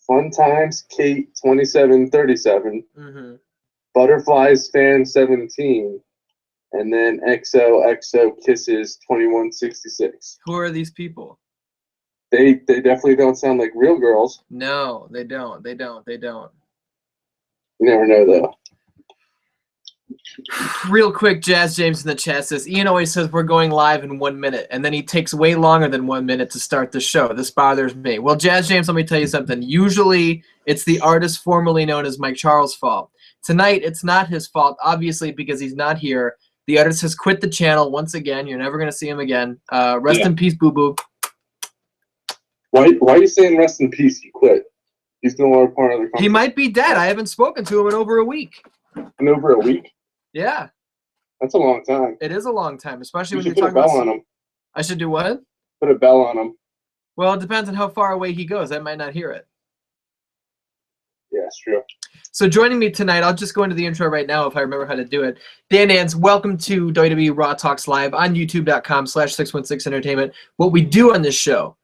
Fun Times Kate 2737. Mm-hmm. Butterflies Fan 17. And then XOXO Kisses 2166. Who are these people? They definitely don't sound like real girls. No, they don't. They don't. They don't. You never know, though. Real quick, Jazz James in the chat says, Ian always says we're going live in 1 minute, and then he takes way longer than 1 minute to start the show. This bothers me. Well, Jazz James, let me tell you something. Usually, it's the artist formerly known as Mike Charles' fault. Tonight, it's not his fault, obviously, because he's not here. The artist has quit the channel once again. You're never going to see him again. Rest in peace, boo-boo. Why are you saying rest in peace? He quit. He's no longer part of the company. He might be dead. I haven't spoken to him in over a week. In over a week? Yeah. That's a long time. It is a long time, especially when You you're should put talking a bell about... on him. I should do what? Put a bell on him. Well, it depends on how far away he goes. I might not hear it. Yeah, it's true. So joining me tonight, I'll just go into the intro right now if I remember how to do it. Dan Nance, welcome to WWE Raw Talks Live on youtube.com/616entertainment. What we do on this show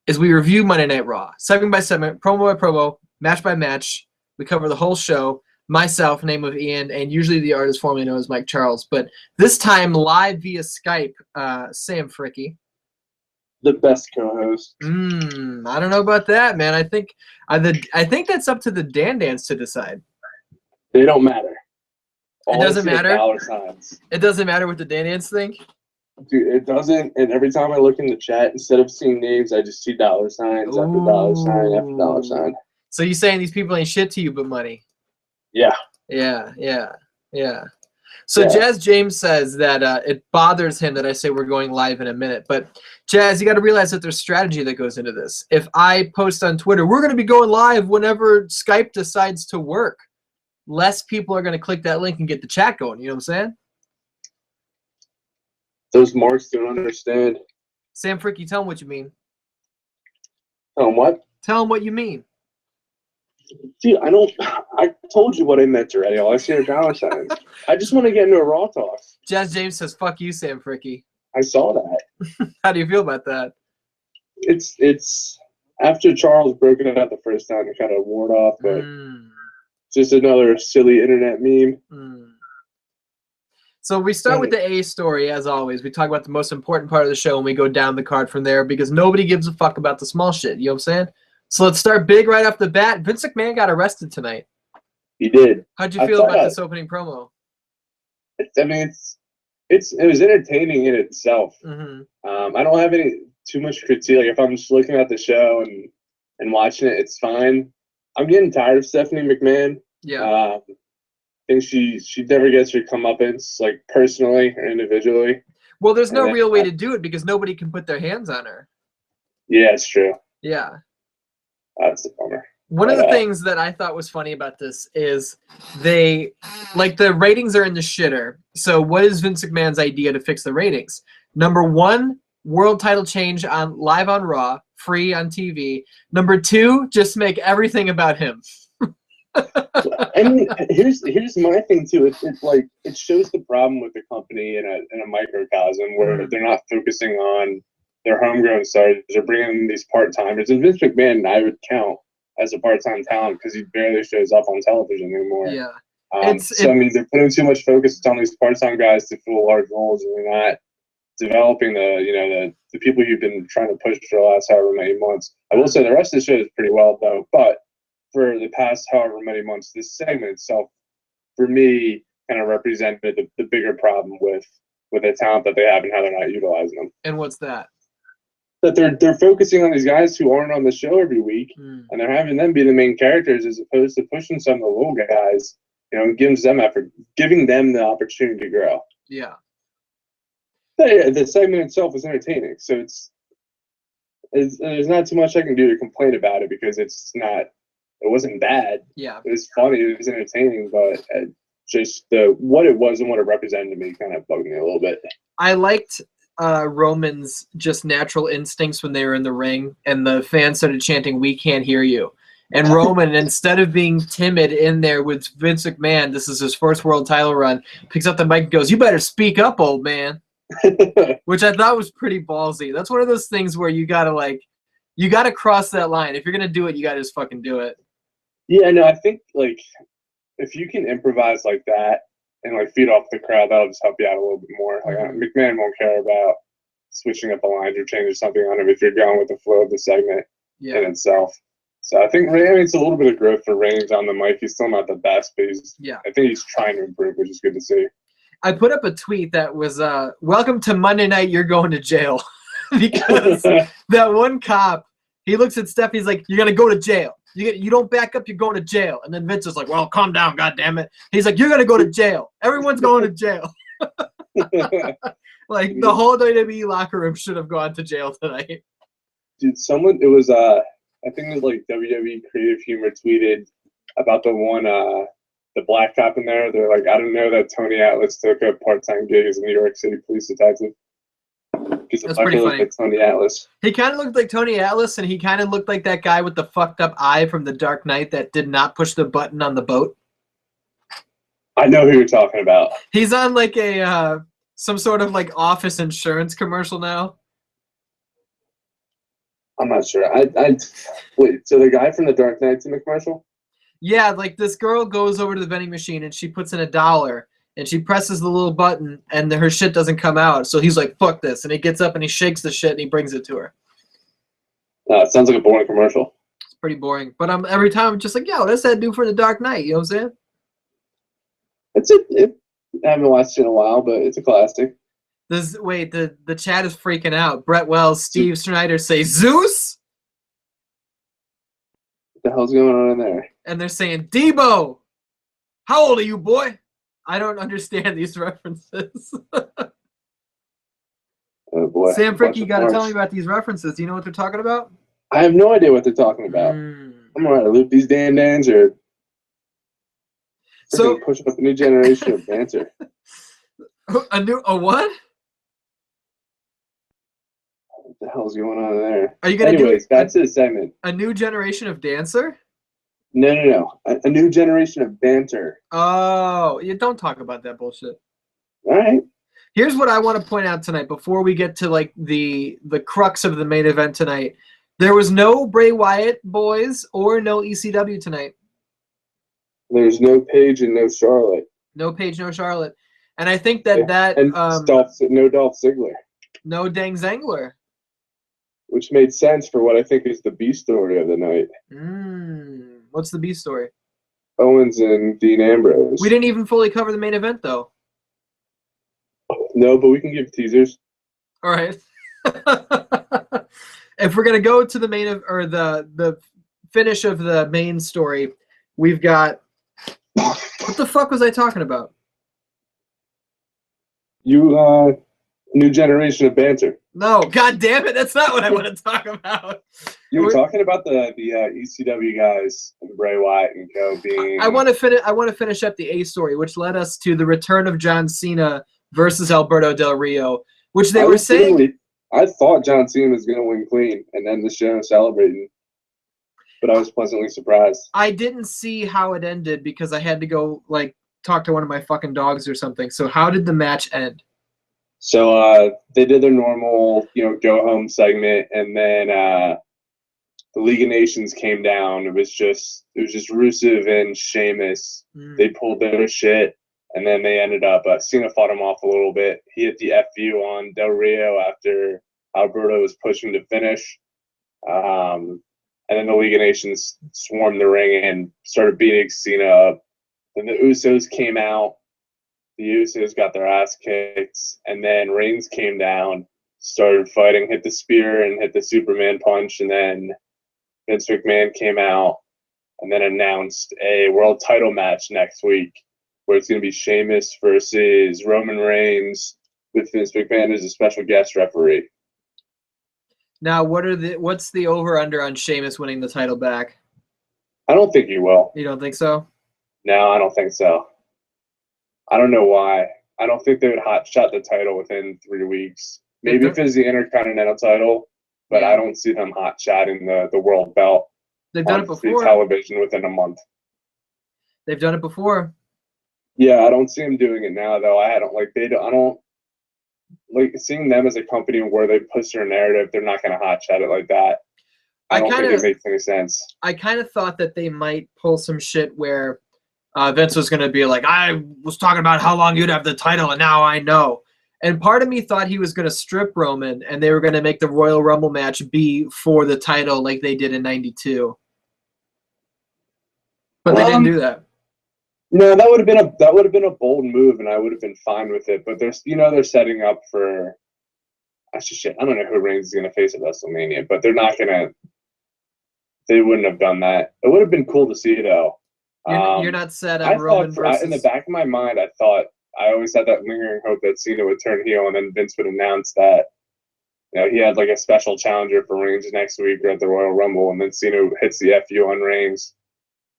is we review Monday Night Raw, segment by segment, promo by promo, match by match. We cover the whole show. Myself, name of Ian, and usually the artist formerly known as Mike Charles. But this time live via Skype, Sam Fricky. The best co-host. I don't know about that, man. I think that's up to the Dan Dance to decide. They don't matter. It doesn't matter? $signs. It doesn't matter what the Dan Dance think? Dude, it doesn't. And every time I look in the chat, instead of seeing names, I just see dollar signs after dollar sign after dollar sign. So you saying these people ain't shit to you but money? Yeah. Yeah. So Jazz James says that it bothers him that I say we're going live in a minute. But Jazz, you got to realize that there's strategy that goes into this. If I post on Twitter, we're going to be going live whenever Skype decides to work, less people are going to click that link and get the chat going. You know what I'm saying? Those marks don't understand. Sam Fricky, tell them what you mean. Tell them what? Tell them what you mean. Dude, I told you what I meant already. All I see are dollar signs. I just want to get into a Raw talk. Jazz James says, fuck you, Sam Fricky. I saw that. How do you feel about that? It's after Charles broke it out the first time, it kind of wore off, but just another silly internet meme. So we start with the A story, as always. We talk about the most important part of the show, and we go down the card from there because nobody gives a fuck about the small shit. You know what I'm saying? So let's start big right off the bat. Vince McMahon got arrested tonight. He did. How'd you feel about this opening promo? I mean, it was entertaining in itself. Mm-hmm. I don't have too much critique. Like if I'm just looking at the show and watching it, it's fine. I'm getting tired of Stephanie McMahon. Yeah. I think she never gets her comeuppance, like personally or individually. Well, there's no real way to do it because nobody can put their hands on her. Yeah, it's true. Yeah. That's a bummer. One of the things that I thought was funny about this is the ratings are in the shitter. So what is Vince McMahon's idea to fix the ratings? Number one, world title change live on Raw, free on TV. Number two, just make everything about him. I mean, here's my thing too. It shows the problem with the company in a microcosm where they're not focusing on their homegrown stars. They're bringing these part-timers. And Vince McMahon, I would count as a part-time talent because he barely shows up on television anymore. Yeah. I mean, they're putting too much focus on these part-time guys to fill large roles, and they're not developing the people you've been trying to push for the last however many months. I will say the rest of the show is pretty well, though. But for the past however many months, this segment itself, for me, kind of represented the bigger problem with the talent that they have and how they're not utilizing them. And what's that? That they're focusing on these guys who aren't on the show every week, and they're having them be the main characters as opposed to pushing some of the little guys, and gives them effort, giving them the opportunity to grow. Yeah. The segment itself is entertaining, so there's not too much I can do to complain about it because it wasn't bad. Yeah. It was funny, it was entertaining, but just what it was and what it represented to me kind of bugged me a little bit. I liked Roman's just natural instincts when they were in the ring and the fans started chanting, "We can't hear you." And Roman, instead of being timid in there with Vince McMahon, this is his first world title run, picks up the mic and goes, "You better speak up, old man." Which I thought was pretty ballsy. That's one of those things where you gotta You got to cross that line. If you're gonna do it, you got to just fucking do it. Yeah, no, I think like if you can improvise like that and like feed off the crowd, that'll just help you out a little bit more. Like McMahon won't care about switching up the lines or changing something on him if you're going with the flow of the segment in itself. So I think it's a little bit of growth for Reigns on the mic. He's still not the best, but I think he's trying to improve, which is good to see. I put up a tweet that was, welcome to Monday night, you're going to jail. Because that one cop, he looks at Steph, he's like, you're going to go to jail. You don't back up, you're going to jail. And then Vince is like, well, calm down, goddammit. He's like, you're going to go to jail. Everyone's going to jail. Like, the whole WWE locker room should have gone to jail tonight. Dude, it was, I think it was like WWE Creative Humor tweeted about the one, the black cop in there. They're like, I don't know that Tony Atlas took a part-time gig as a New York City police detective. That's pretty funny. Like Tony Atlas. He kind of looked like Tony Atlas, and he kind of looked like that guy with the fucked up eye from The Dark Knight that did not push the button on the boat. I know who you're talking about. He's on like a some sort of like office insurance commercial now. I'm not sure. Wait. So the guy from The Dark Knight's in the commercial? Yeah, like this girl goes over to the vending machine and she puts in $1 and she presses the little button and her shit doesn't come out. So he's like, fuck this. And he gets up and he shakes the shit and he brings it to her. It sounds like a boring commercial. It's pretty boring. But every time I'm just like, yo, that's that dude for The Dark Knight. You know what I'm saying? I haven't watched it in a while, but it's a classic. The chat is freaking out. Brett Wells, Steve Snyder say, Zeus? What the hell's going on in there? And they're saying, Debo, how old are you, boy? I don't understand these references. Oh, boy. Sam Frick, you got to tell me about these references. Do you know what they're talking about? I have no idea what they're talking about. I'm going to loop these Dan-Dans or push up a new generation of banter. A what? What the hell's going on there? Are you going to Anyways, back to the segment. A new generation of dancer? No. A new generation of banter. Oh, you don't talk about that bullshit. All right. Here's what I want to point out tonight before we get to like the crux of the main event tonight. There was no Bray Wyatt boys or no ECW tonight. There's no Paige and no Charlotte. No Paige, no Charlotte. And I think that no Dolph Ziggler. No Dang Zangler. Which made sense for what I think is the B story of the night. What's the B story? Owens and Dean Ambrose. We didn't even fully cover the main event, though. No, but we can give teasers. All right. If we're gonna go to the the finish of the main story, we've got. What the fuck was I talking about? New generation of banter. No, god damn it, that's not what I want to talk about. You were talking about the ECW guys and Bray Wyatt and Co. being. I want to finish up the A story, which led us to the return of John Cena versus Alberto Del Rio, which they were saying. I thought John Cena was going to win clean and end the show celebrating, but I was pleasantly surprised. I didn't see how it ended because I had to go like talk to one of my fucking dogs or something. So how did the match end? So they did their normal, go home segment, and then the League of Nations came down. It was just Rusev and Sheamus. They pulled their shit, and then they ended up. Cena fought him off a little bit. He hit the FU on Del Rio after Alberto was pushing to finish, and then the League of Nations swarmed the ring and started beating Cena up. Then the Usos came out. The Usos got their ass kicked, and then Reigns came down, started fighting, hit the spear and hit the Superman punch, and then Vince McMahon came out and then announced a world title match next week where it's going to be Sheamus versus Roman Reigns with Vince McMahon as a special guest referee. Now, what's the over-under on Sheamus winning the title back? I don't think he will. You don't think so? No, I don't think so. I don't know why. I don't think they would hotshot the title within 3 weeks. Maybe if it's the Intercontinental title, but I don't see them hotshotting the world belt. They've done it before. Television within a month. They've done it before. Yeah, I don't see them doing it now though. I don't like seeing them as a company where they push their narrative. They're not going to hotshot it like that. I don't think it makes any sense. I kind of thought that they might pull some shit where Vince was going to be like, I was talking about how long you'd have the title, and now I know. And part of me thought he was going to strip Roman, and they were going to make the Royal Rumble match be for the title like they did in '92. But they didn't do that. No, that would have been a bold move, and I would have been fine with it. But they're setting up for. Actually, shit, I don't know who Reigns is going to face at WrestleMania, but they're not going to. They wouldn't have done that. It would have been cool to see, though. You're not set on Roman versus... In the back of my mind, I always had that lingering hope that Cena would turn heel, and then Vince would announce that he had like a special challenger for Reigns next week or at the Royal Rumble, and then Cena hits the FU on Reigns.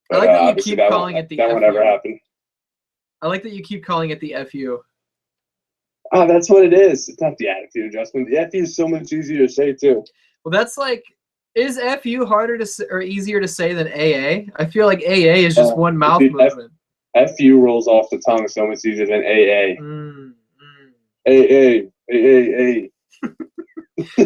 But, I like that you keep calling it the FU. That won't ever happen. I like that you keep calling it the FU. Oh, that's what it is. It's not the attitude adjustment. The FU is so much easier to say, too. Well, that's like... Is FU harder to say, or easier to say than AA? I feel like AA is just one mouth movement. FU rolls off the tongue so much easier than AA. AA.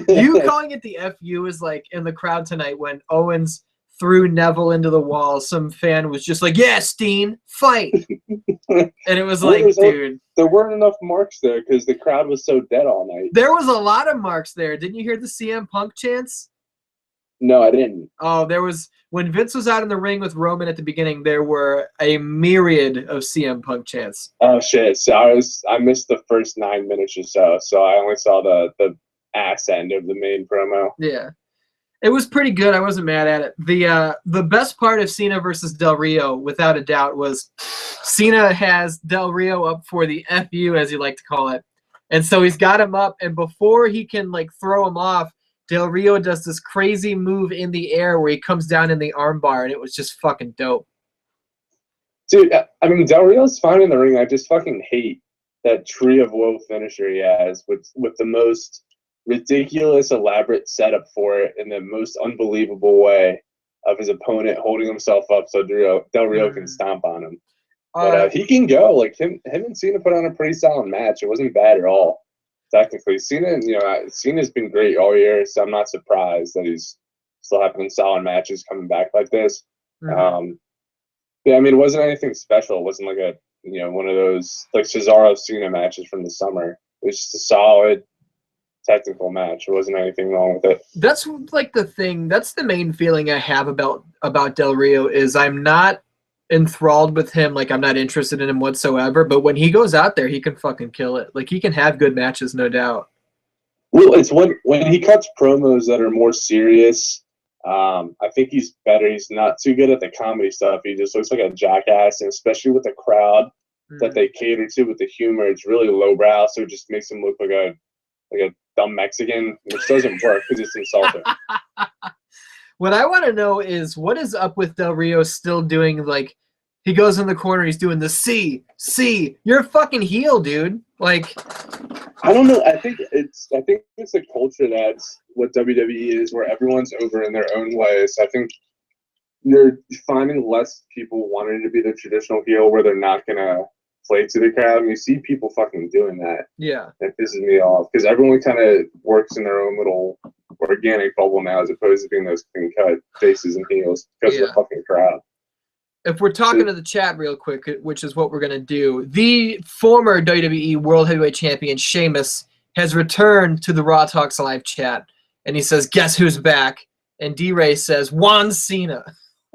You calling it the FU is like in the crowd tonight when Owens threw Neville into the wall. Some fan was just like, "Yeah, Steen, fight!" And it was like, dude, there weren't enough marks there because the crowd was so dead all night. There was a lot of marks there. Didn't you hear the CM Punk chants? No, I didn't. Oh, there was when Vince was out in the ring with Roman at the beginning. There were a myriad of CM Punk chants. Oh shit! So I missed the first 9 minutes or so I only saw the ass end of the main promo. Yeah, it was pretty good. I wasn't mad at it. The best part of Cena versus Del Rio, without a doubt, was Cena has Del Rio up for the FU, as you like to call it, and so he's got him up, and before he can like throw him off, Del Rio does this crazy move in the air where he comes down in the armbar, and it was just fucking dope. Dude, I mean, Del Rio's fine in the ring. I just fucking hate that tree of woe finisher he has with the most ridiculous, elaborate setup for it in the most unbelievable way of his opponent holding himself up so Del Rio can stomp on him. But he can go. Like, him and Cena put on a pretty solid match. It wasn't bad at all. Technically, Cena's been great all year, so I'm not surprised that he's still having solid matches coming back like this. Mm-hmm. Yeah, I mean, it wasn't anything special. It wasn't like one of those like Cesaro Cena matches from the summer. It was just a solid technical match. There wasn't anything wrong with it. That's like the thing. That's the main feeling I have about Del Rio is I'm not enthralled with him. Like, I'm not interested in him whatsoever, but when he goes out there, he can fucking kill it. Like, he can have good matches, no doubt. Well, it's when he cuts promos that are more serious. I think he's better. He's not too good at the comedy stuff. He just looks like a jackass, and especially with the crowd that they cater to with the humor, it's really lowbrow, so it just makes him look like a dumb Mexican, which doesn't work because it's insulting. What I want to know is what is up with Del Rio still doing, like, he goes in the corner, he's doing the C. You're a fucking heel, dude. Like, I don't know. I think it's a culture that's what WWE is, where everyone's over in their own way. So I think you're finding less people wanting to be the traditional heel where they're not gonna play to the crowd, and you see people fucking doing that. Yeah, that pisses me off because everyone kind of works in their own little organic bubble now, as opposed to being those clean cut faces and heels because of the fucking crowd. If we're talking to the chat real quick, which is what we're going to do, the former WWE World Heavyweight Champion Sheamus has returned to the Raw Talks Live chat, and he says, guess who's back? And D-Ray says, Juan Cena.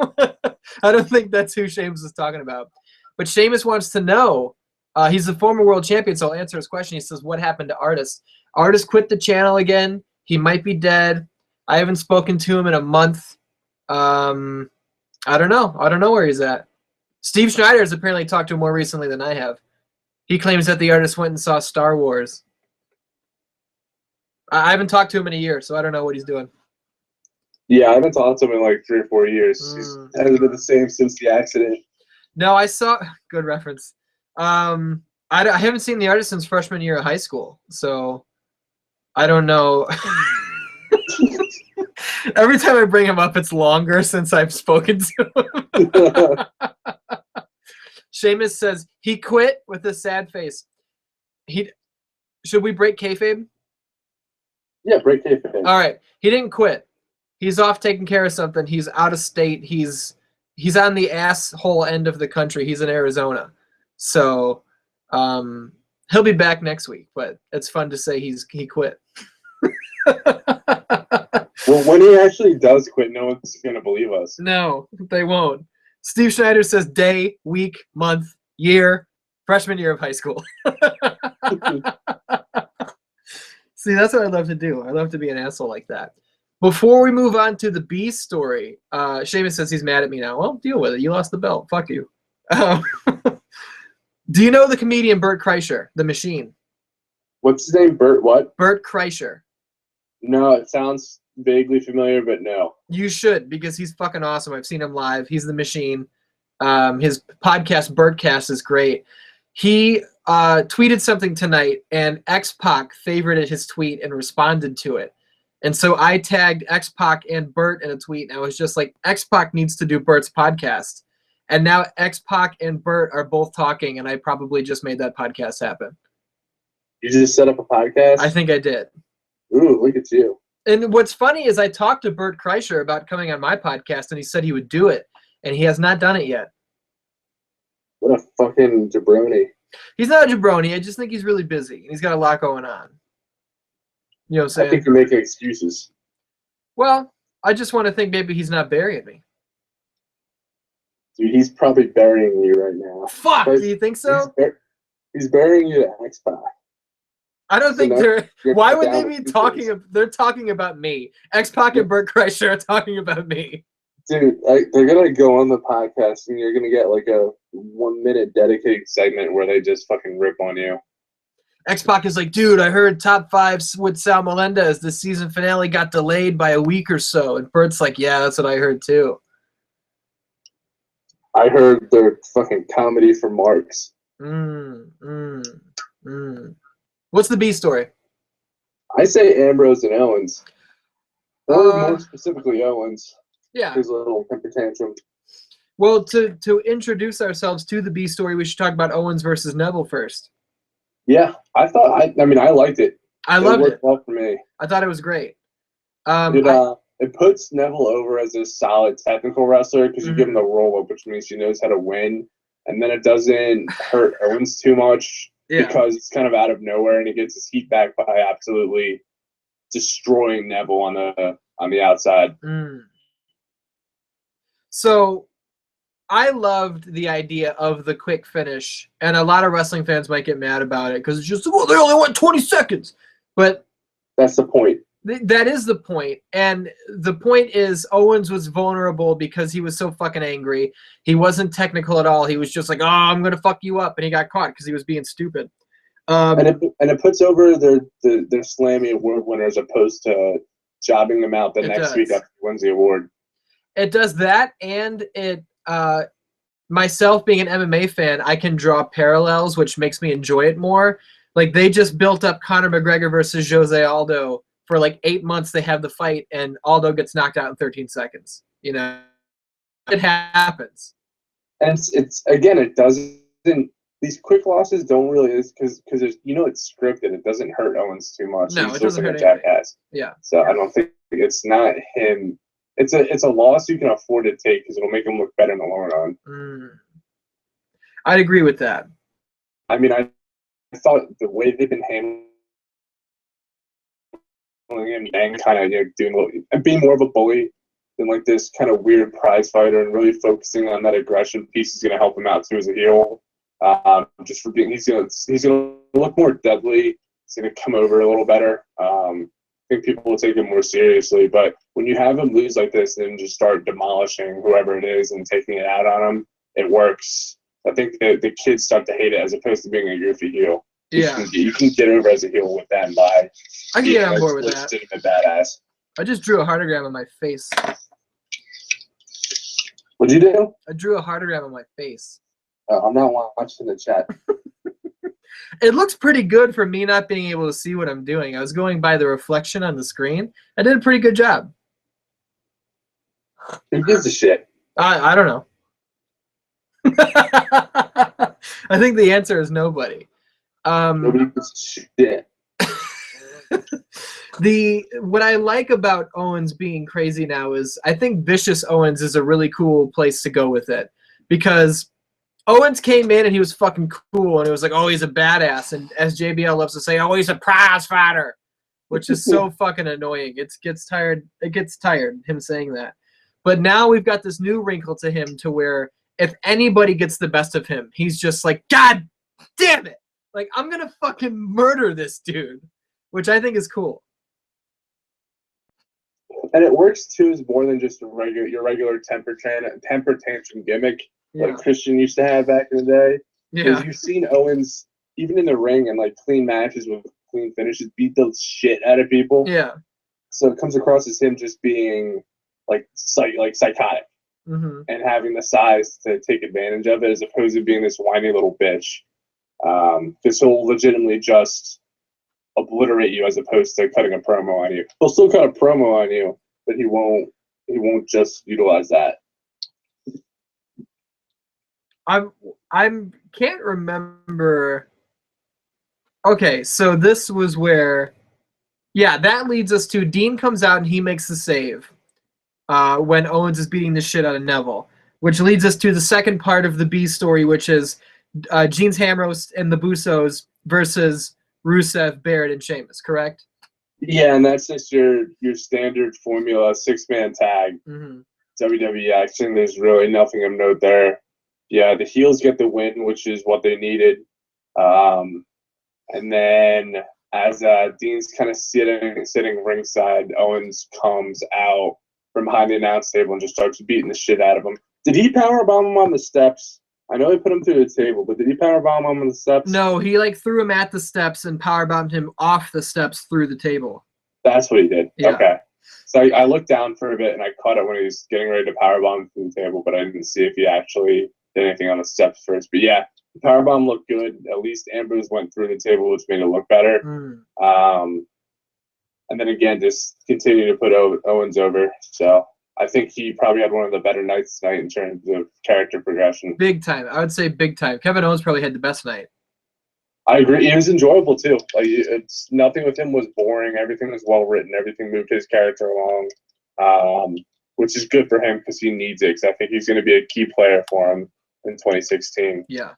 I don't think that's who Sheamus is talking about. But Sheamus wants to know, he's the former world champion, so I'll answer his question. He says, what happened to Artis? Artis quit the channel again. He might be dead. I haven't spoken to him in a month. I don't know. I don't know where he's at. Steve Schneider has apparently talked to him more recently than I have. He claims that the artist went and saw Star Wars. I haven't talked to him in a year, so I don't know what he's doing. Yeah, I haven't talked to him in like 3 or 4 years. He hasn't been the same since the accident. No, I saw – good reference. I haven't seen the artist since freshman year of high school, so I don't know. Every time I bring him up, it's longer since I've spoken to him. Sheamus says he quit with a sad face. Should we break kayfabe? Yeah, break kayfabe. All right. He didn't quit. He's off taking care of something. He's out of state. He's on the asshole end of the country. He's in Arizona. So he'll be back next week, but it's fun to say he quit. Well, when he actually does quit, no one's going to believe us. No, they won't. Steve Schneider says day, week, month, year, freshman year of high school. See, that's what I love to do. I love to be an asshole like that. Before we move on to the B story, Seamus says he's mad at me now. Well, deal with it. You lost the belt. Fuck you. Do you know the comedian Bert Kreischer, the Machine? What's his name? Bert what? Bert Kreischer. No, it sounds vaguely familiar, but no. You should, because he's fucking awesome. I've seen him live. He's the Machine. His podcast, Bertcast, is great. He tweeted something tonight, and X-Pac favorited his tweet and responded to it. And so I tagged X-Pac and Bert in a tweet, and I was just like, X-Pac needs to do Bert's podcast. And now X-Pac and Bert are both talking, and I probably just made that podcast happen. You just set up a podcast? I think I did. Ooh, look at you. And what's funny is I talked to Bert Kreischer about coming on my podcast, and he said he would do it, and he has not done it yet. What a fucking jabroni. He's not a jabroni. I just think he's really busy, and he's got a lot going on. You know what I'm saying? I think you're making excuses. Well, I just want to think maybe he's not burying me. Dude, he's probably burying you right now. Fuck, do you think so? He's burying you to X-Pac. I don't think they're... Why would they be talking... They're talking about me. X-Pac and Bert Kreischer are talking about me. Dude, they're going to go on the podcast, and you're going to get like a 1-minute dedicated segment where they just fucking rip on you. X-Pac is like, dude, I heard top 5 with Sal Melendez. The season finale got delayed by a week or so. And Bert's like, yeah, that's what I heard too. I heard they're fucking comedy for marks. What's the B story? I say Ambrose and Owens. Or more specifically Owens. Yeah. His little temper tantrum. Well, to introduce ourselves to the B story, we should talk about Owens versus Neville first. Yeah, I liked it. I loved it. It worked well for me. I thought it was great. It puts Neville over as a solid technical wrestler because you give him the roll-up, which means he knows how to win. And then it doesn't hurt Owens too much because it's kind of out of nowhere, and he gets his heat back by absolutely destroying Neville on the outside. So I loved the idea of the quick finish, and a lot of wrestling fans might get mad about it because it's just, well, they only went 20 seconds. But that's the point. That is the point. And the point is Owens was vulnerable because he was so fucking angry. He wasn't technical at all. He was just like, oh, I'm going to fuck you up. And he got caught because he was being stupid. And it puts over their Slammy award winner as opposed to jobbing them out the next week after he wins the award. It does that, and it myself being an MMA fan, I can draw parallels, which makes me enjoy it more. Like, they just built up Conor McGregor versus Jose Aldo for like 8 months. They have the fight, and Aldo gets knocked out in 13 seconds. You know, it happens. And it doesn't. These quick losses don't really, because it's scripted. It doesn't hurt Owens too much. No, it doesn't hurt jackass. Yeah. So I don't think it's not him. It's a loss you can afford to take because it'll make him look better in the long run. I'd agree with that. I mean, I thought the way they've been handling him and kind of doing and being more of a bully than like this kind of weird prize fighter, and really focusing on that aggression piece is going to help him out too as a heel. Just for being, he's gonna look more deadly. He's gonna come over a little better. I think people will take him more seriously. But when you have him lose like this and just start demolishing whoever it is and taking it out on him, it works. I think the kids start to hate it as opposed to being a goofy heel. Yeah, you can get over as a heel with them by. I can get on board with that. Legitimate badass. I just drew a heartogram on my face. What'd you do? I drew a heartogram on my face. I'm not watching the chat. It looks pretty good for me not being able to see what I'm doing. I was going by the reflection on the screen. I did a pretty good job. Who gives a shit? I don't know. I think the answer is nobody. Nobody gives a shit. What I like about Owens being crazy now is I think Vicious Owens is a really cool place to go with it, because Owens came in and he was fucking cool and it was like, oh, he's a badass, and as JBL loves to say, oh, he's a prize fighter, which is so fucking annoying. It gets tired him saying that. But now we've got this new wrinkle to him to where if anybody gets the best of him, he's just like, God damn it, like I'm gonna fucking murder this dude, which I think is cool. And it works too as more than just your regular temper tantrum gimmick like Christian used to have back in the day. Because you've seen Owens, even in the ring and like clean matches with clean finishes, beat the shit out of people. Yeah. So it comes across as him just being like psychotic and having the size to take advantage of it, as opposed to being this whiny little bitch. Because he'll legitimately just obliterate you as opposed to cutting a promo on you. He'll still cut a promo on you, but he won't just utilize that. I can't remember. Okay, so this was where, that leads us to Dean comes out and he makes the save when Owens is beating the shit out of Neville, which leads us to the second part of the B story, which is Gene's Hamros and the Busos versus Rusev, Barrett, and Sheamus, correct? Yeah, and that's just your standard formula 6-man tag WWE action. There's really nothing of note there. Yeah, the heels get the win, which is what they needed. And then as Dean's kind of sitting ringside, Owens comes out from behind the announce table and just starts beating the shit out of him. Did he powerbomb him on the steps? I know he put him through the table, but did he powerbomb him on the steps? No, he like threw him at the steps and powerbombed him off the steps through the table. That's what he did. Yeah. Okay. So I looked down for a bit and I caught it when he was getting ready to powerbomb through the table, but I didn't see if he actually did anything on the steps first. But yeah, the powerbomb looked good. At least Ambrose went through the table, which made it look better. And then again, just continue to put Owens over. So I think he probably had one of the better nights tonight in terms of character progression. Big time. I would say big time. Kevin Owens probably had the best night. I agree. It was enjoyable too. Like it's nothing with him was boring. Everything was well written. Everything moved his character along, which is good for him because he needs it. Because I think he's going to be a key player for him in 2016. Yeah.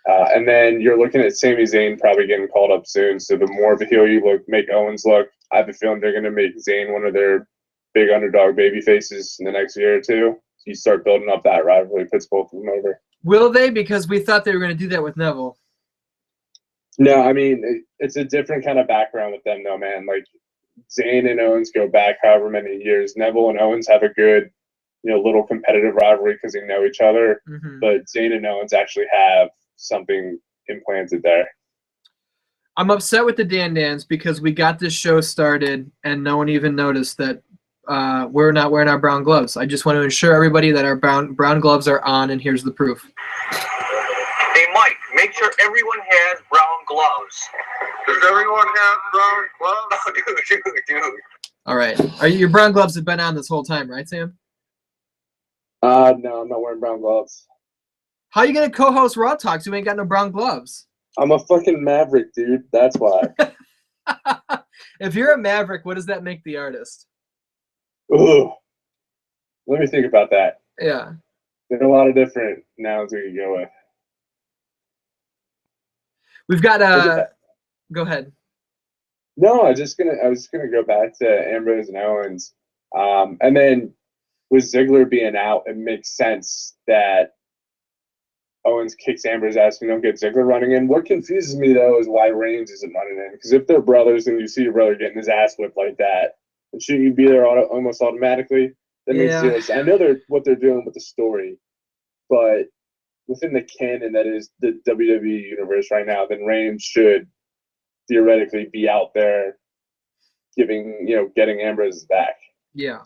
And then you're looking at Sami Zayn probably getting called up soon. So the more of a heel you make Owens look, I have a feeling they're going to make Zayn one of their big underdog baby faces in the next year or two. So you start building up that rivalry, puts both of them over. Will they? Because we thought they were going to do that with Neville. No, I mean, it's a different kind of background with them, though, man. Like, Zayn and Owens go back however many years. Neville and Owens have a good, little competitive rivalry because they know each other. But Zayn and Owens actually have something implanted there. I'm upset with the Dan-Dans because we got this show started and no one even noticed that we're not wearing our brown gloves. I just want to assure everybody that our brown gloves are on, and here's the proof. Hey, Mike, make sure everyone has brown gloves. Does everyone have brown gloves? No, dude. All right. Your brown gloves have been on this whole time, right, Sam? No, I'm not wearing brown gloves. How you going to co-host Raw Talks? You ain't got no brown gloves. I'm a fucking maverick, dude. That's why. If you're a maverick, what does that make the artist? Ooh. Let me think about that. Yeah. There are a lot of different nouns we can go with. We've got go ahead. No, I was just gonna go back to Ambrose and Owens. And then with Ziggler being out, it makes sense that Owens kicks Ambrose ass and don't get Ziggler running in. What confuses me though is why Reigns isn't running in. Because if they're brothers and you see your brother getting his ass whipped like that, shouldn't you be there almost automatically? That makes zero sense. I know what they're doing with the story, but within the canon that is the WWE universe right now, then Reigns should theoretically be out there getting Ambrose back. Yeah.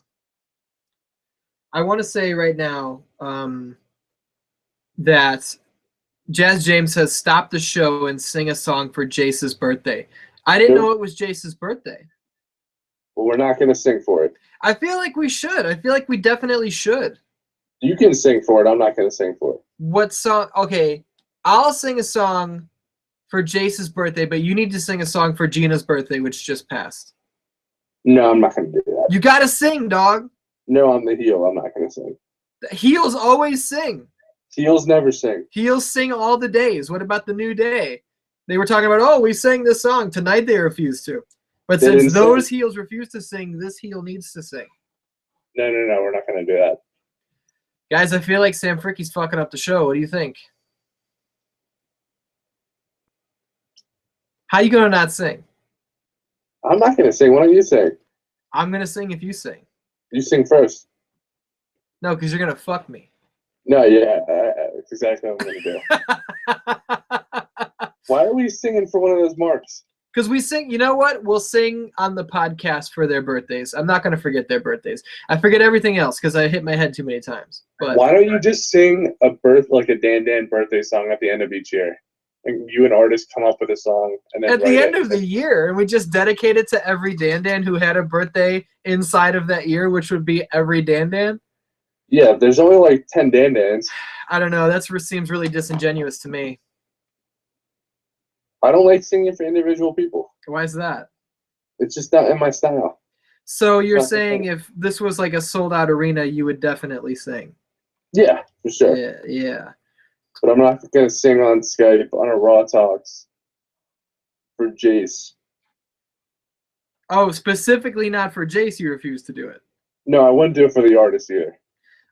I want to say right now that Jazz James has stopped the show and sing a song for Jace's birthday. I didn't know it was Jace's birthday. Well, we're not going to sing for it. I feel like we should. I feel like we definitely should. You can sing for it. I'm not going to sing for it. What song? Okay, I'll sing a song for Jace's birthday, but you need to sing a song for Gina's birthday, which just passed. No, I'm not gonna do that. You gotta sing, dog. No, I'm the heel. I'm not gonna sing. Heels always sing. Heels never sing. Heels sing all the days. What about the New Day? They were talking about, oh, we sang this song. Tonight they refused to. But They since didn't those sing. heels refuse to sing, this heel needs to sing. No, we're not gonna do that. Guys, I feel like Sam Fricky's fucking up the show. What do you think? How you gonna not sing? I'm not gonna sing. Why don't you sing? I'm gonna sing if you sing. You sing first. No, because you're gonna fuck me. No, yeah, that's exactly what I'm gonna do. Why are we singing for one of those marks? Because we sing, you know what? We'll sing on the podcast for their birthdays. I'm not going to forget their birthdays. I forget everything else because I hit my head too many times. But Why don't you just sing a Dan Dan birthday song at the end of each year? And you and artists come up with a song and then at write the end it. of the year, and we just dedicate it to every Dan Dan who had a birthday inside of that year, which would be every Dan Dan. Yeah, there's only like 10 Dan Dans. I don't know. That seems really disingenuous to me. I don't like singing for individual people. Why is that? It's just not in my style. So you're Not saying if this was like a sold-out arena, you would definitely sing? Yeah, for sure. Yeah. But I'm not going to sing on Skype on a Raw Talks for Jace. Oh, specifically not for Jace, you refuse to do it. No, I wouldn't do it for the artist either.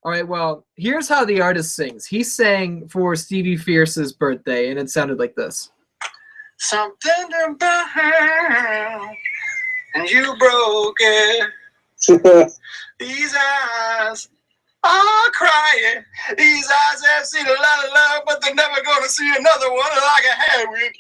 All right, well, here's how the artist sings. He sang for Stevie Fierce's birthday, and it sounded like this. Something about and you broke it. These eyes are crying. These eyes have seen a lot of love, but they're never gonna see another one like I had with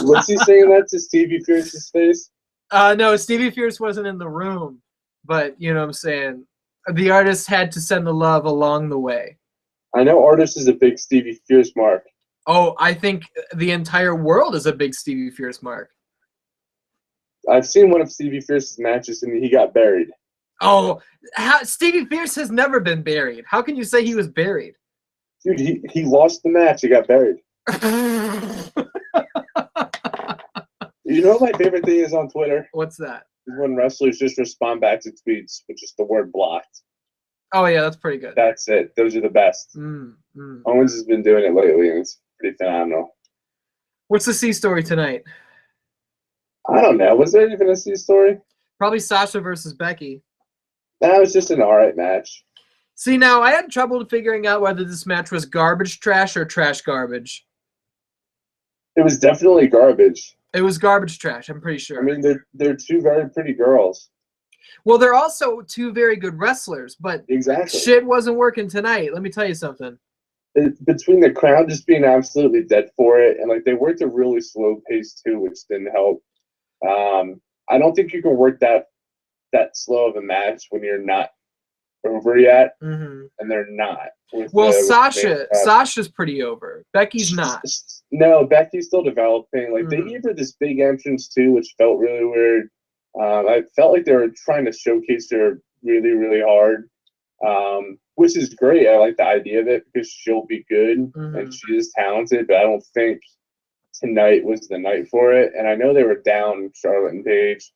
you. Was he saying that to Stevie Fierce's face? No, Stevie Fierce wasn't in the room, but you know what I'm saying. The artist had to send the love along the way. I know artist is a big Stevie Fierce mark. Oh, I think the entire world is a big Stevie Fierce mark. I've seen one of Stevie Fierce's matches and he got buried. Oh, Stevie Fierce has never been buried. How can you say he was buried? Dude, he lost the match. He got buried. You know what my favorite thing is on Twitter? What's that? Is when wrestlers just respond back to tweets with just the word blocked. Oh, yeah, that's pretty good. That's it. Those are the best. Owens has been doing it lately, and it's pretty phenomenal. What's the C story tonight? I don't know. Was there even a C story? Probably Sasha versus Becky. That was just an alright match. See, now, I had trouble figuring out whether this match was garbage trash or trash garbage. It was definitely garbage. It was garbage trash, I'm pretty sure. I mean, they're two very pretty girls. Well, they're also two very good wrestlers, but Exactly. shit wasn't working tonight. Let me tell you something. Between the crowd just being absolutely dead for it, and like they worked a really slow pace too, which didn't help. I don't think you can work that slow of a match when you're not over yet, and they're not. Well, Sasha's pretty over. Becky's not. No, Becky's still developing. Like they gave her this big entrance too, which felt really weird. I felt like they were trying to showcase her really, really hard, which is great. I like the idea of it because she'll be good and she is talented, but I don't think tonight was the night for it. And I know they were down Charlotte and Paige,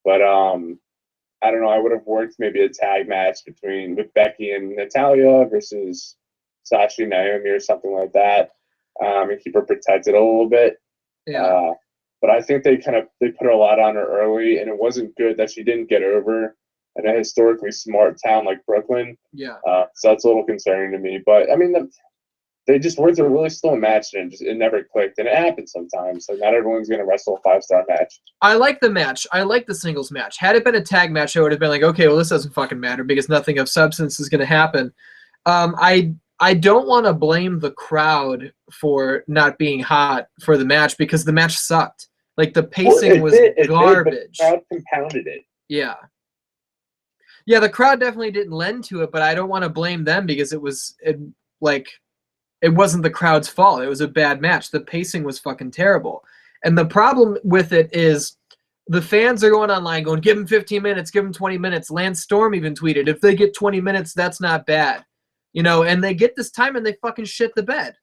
but I don't know. I would have worked maybe a tag match with Becky and Natalya versus Sasha and Naomi or something like that, and keep her protected a little bit. Yeah. But I think they put a lot on her early, and it wasn't good that she didn't get over in a historically smart town like Brooklyn. Yeah. So that's a little concerning to me. But I mean, they just worked a really slow match, and it never clicked. And it happens sometimes. Like not everyone's gonna wrestle a 5-star match. I like the match. I like the singles match. Had it been a tag match, I would have been like, okay, well, this doesn't fucking matter because nothing of substance is gonna happen. I don't want to blame the crowd for not being hot for the match because the match sucked. Like the pacing was garbage. The crowd compounded it. Yeah. Yeah, the crowd definitely didn't lend to it, but I don't want to blame them because it wasn't the crowd's fault. It was a bad match. The pacing was fucking terrible. And the problem with it is the fans are going online going, give them 15 minutes, give them 20 minutes. Lance Storm even tweeted, if they get 20 minutes, that's not bad. You know, and they get this time and they fucking shit the bed.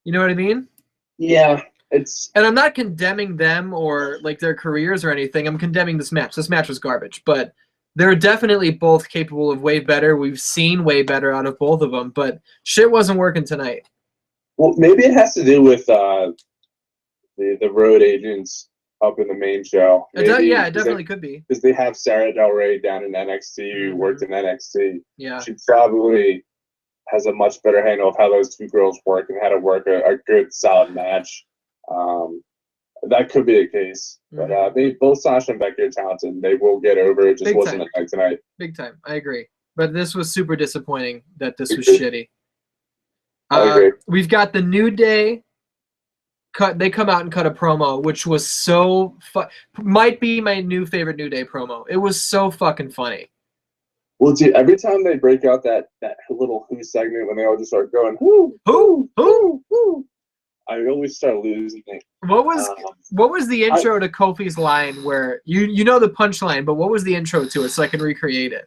You know what I mean? Yeah, And I'm not condemning them or like their careers or anything. I'm condemning this match. This match was garbage, but they're definitely both capable of way better. We've seen way better out of both of them, but shit wasn't working tonight. Well, maybe it has to do with the road agents up in the main show. Maybe, it definitely could be. Because they have Sarah Del Rey down in NXT, who worked in NXT. Yeah. She probably has a much better handle of how those two girls work and how to work a good, solid match. That could be the case. But both Sasha and Becky are talented. And they will get over. It just wasn't a night tonight. Big time. I agree. But this was super disappointing that this was shitty. I agree. We've got the New Day. They come out and cut a promo, which was so might be my new favorite New Day promo. It was so fucking funny. Well, dude, every time they break out that little who segment when they all just start going who, I always start losing it. What was the intro to Kofi's line where you know the punchline, but what was the intro to it so I can recreate it?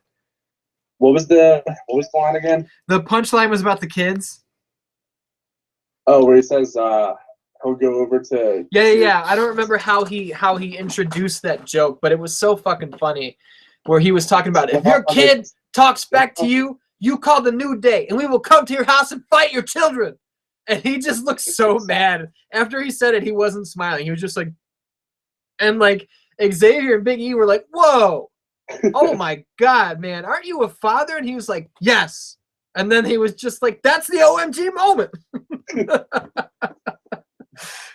What was the line again? The punchline was about the kids. Oh, where he says he'll go over to Yeah. I don't remember how he introduced that joke, but it was so fucking funny. Where he was talking about if your kid talks back to you, you call the New Day, and we will come to your house and fight your children. And he just looked so mad. After he said it, he wasn't smiling. He was just like, and like Xavier and Big E were like, whoa, oh my God, man, aren't you a father? And he was like, yes. And then he was just like, that's the OMG moment.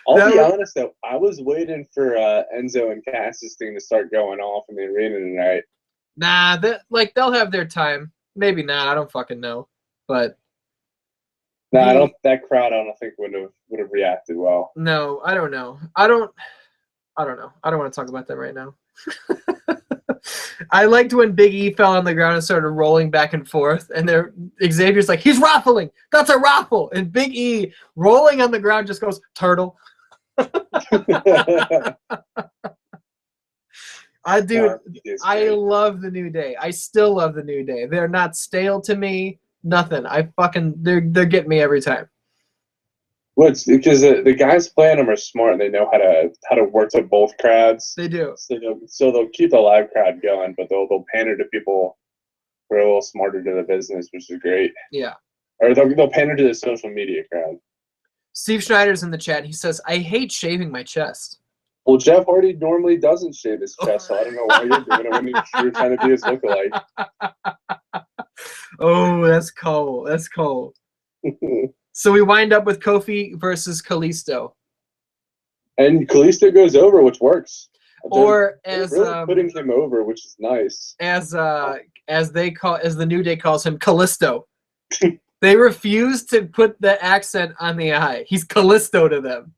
I'll be honest though, I was waiting for Enzo and Cass's thing to start going off in the arena tonight. Nah, they'll have their time. Maybe not. I don't fucking know. But that crowd I don't think would have reacted well. No, I don't know. I don't know. I don't want to talk about them right now. I liked when Big E fell on the ground and started rolling back and forth, and Xavier's like, he's raffling. That's a raffle. And Big E rolling on the ground just goes, turtle. I love the New Day. I still love the New Day. They're not stale to me. Nothing. They're getting me every time. Well, it's because the guys playing them are smart and they know how to work to both crowds. They do. So they'll keep the live crowd going, but they'll pander to people who are a little smarter to the business, which is great. Yeah. Or they'll pander to the social media crowd. Steve Schneider's in the chat. He says, I hate shaving my chest. Well, Jeff Hardy normally doesn't shave his chest, so I don't know why you're doing it when you're trying to be his lookalike. Oh, that's cold. That's cold. So we wind up with Kofi versus Kalisto. And Kalisto goes over, which works. Or they're as really putting him over, which is nice. As the New Day calls him, Kalisto. They refuse to put the accent on the I. He's Kalisto to them.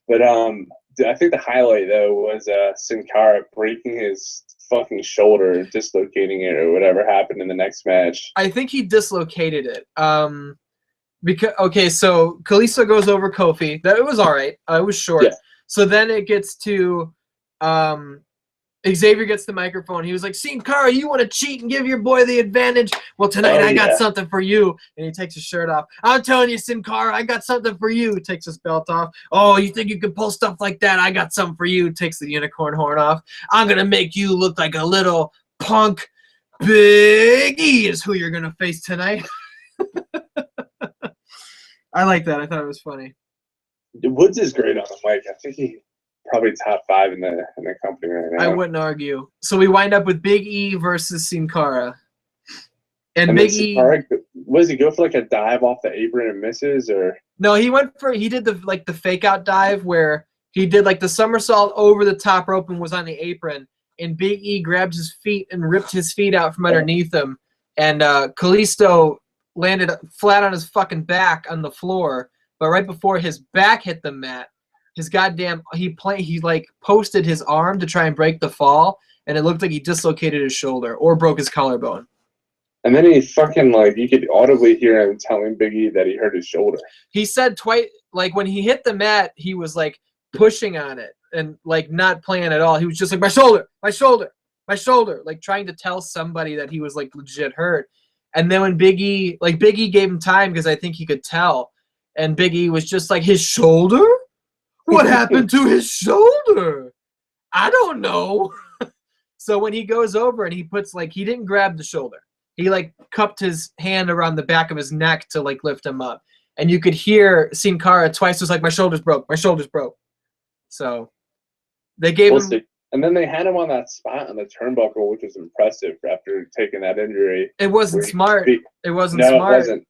But I think the highlight though was Sin Cara breaking his fucking shoulder, dislocating it, or whatever happened in the next match. I think he dislocated it. So Kalisto goes over Kofi. It was all right. It was short. Yeah. So then it gets to Xavier gets the microphone. He was like, Sin Cara, you want to cheat and give your boy the advantage? Well, tonight I got something for you. And he takes his shirt off. I'm telling you, Sin Cara, I got something for you. He takes his belt off. Oh, you think you can pull stuff like that? I got something for you. Takes the unicorn horn off. I'm going to make you look like a little punk. Big E is who you're going to face tonight. I like that. I thought it was funny. Woods is great on the mic. I think he probably top 5 in the company right now. I wouldn't argue. So we wind up with Big E versus Sin Cara. And Big E, does he go for like a dive off the apron and misses, or no? He did the fake out dive where he did like the somersault over the top rope and was on the apron. And Big E grabbed his feet and ripped his feet out from underneath him. And Kalisto landed flat on his fucking back on the floor. But right before his back hit the mat, he like posted his arm to try and break the fall, and it looked like he dislocated his shoulder or broke his collarbone. And then he fucking you could audibly hear him telling Big E that he hurt his shoulder. He said twice, like when he hit the mat, he was like pushing on it and like not playing at all. He was just like, my shoulder, like trying to tell somebody that he was like legit hurt. And then when Big E gave him time because I think he could tell. And Big E was just like, his shoulder? What happened to his shoulder? I don't know. So when he goes over and he puts like, he didn't grab the shoulder. He like cupped his hand around the back of his neck to like lift him up. And you could hear Sin Cara twice was like, my shoulder's broke. My shoulder's broke. So they gave him. And then they had him on that spot on the turnbuckle, which was impressive after taking that injury. It wasn't smart. It wasn't smart. No, it wasn't.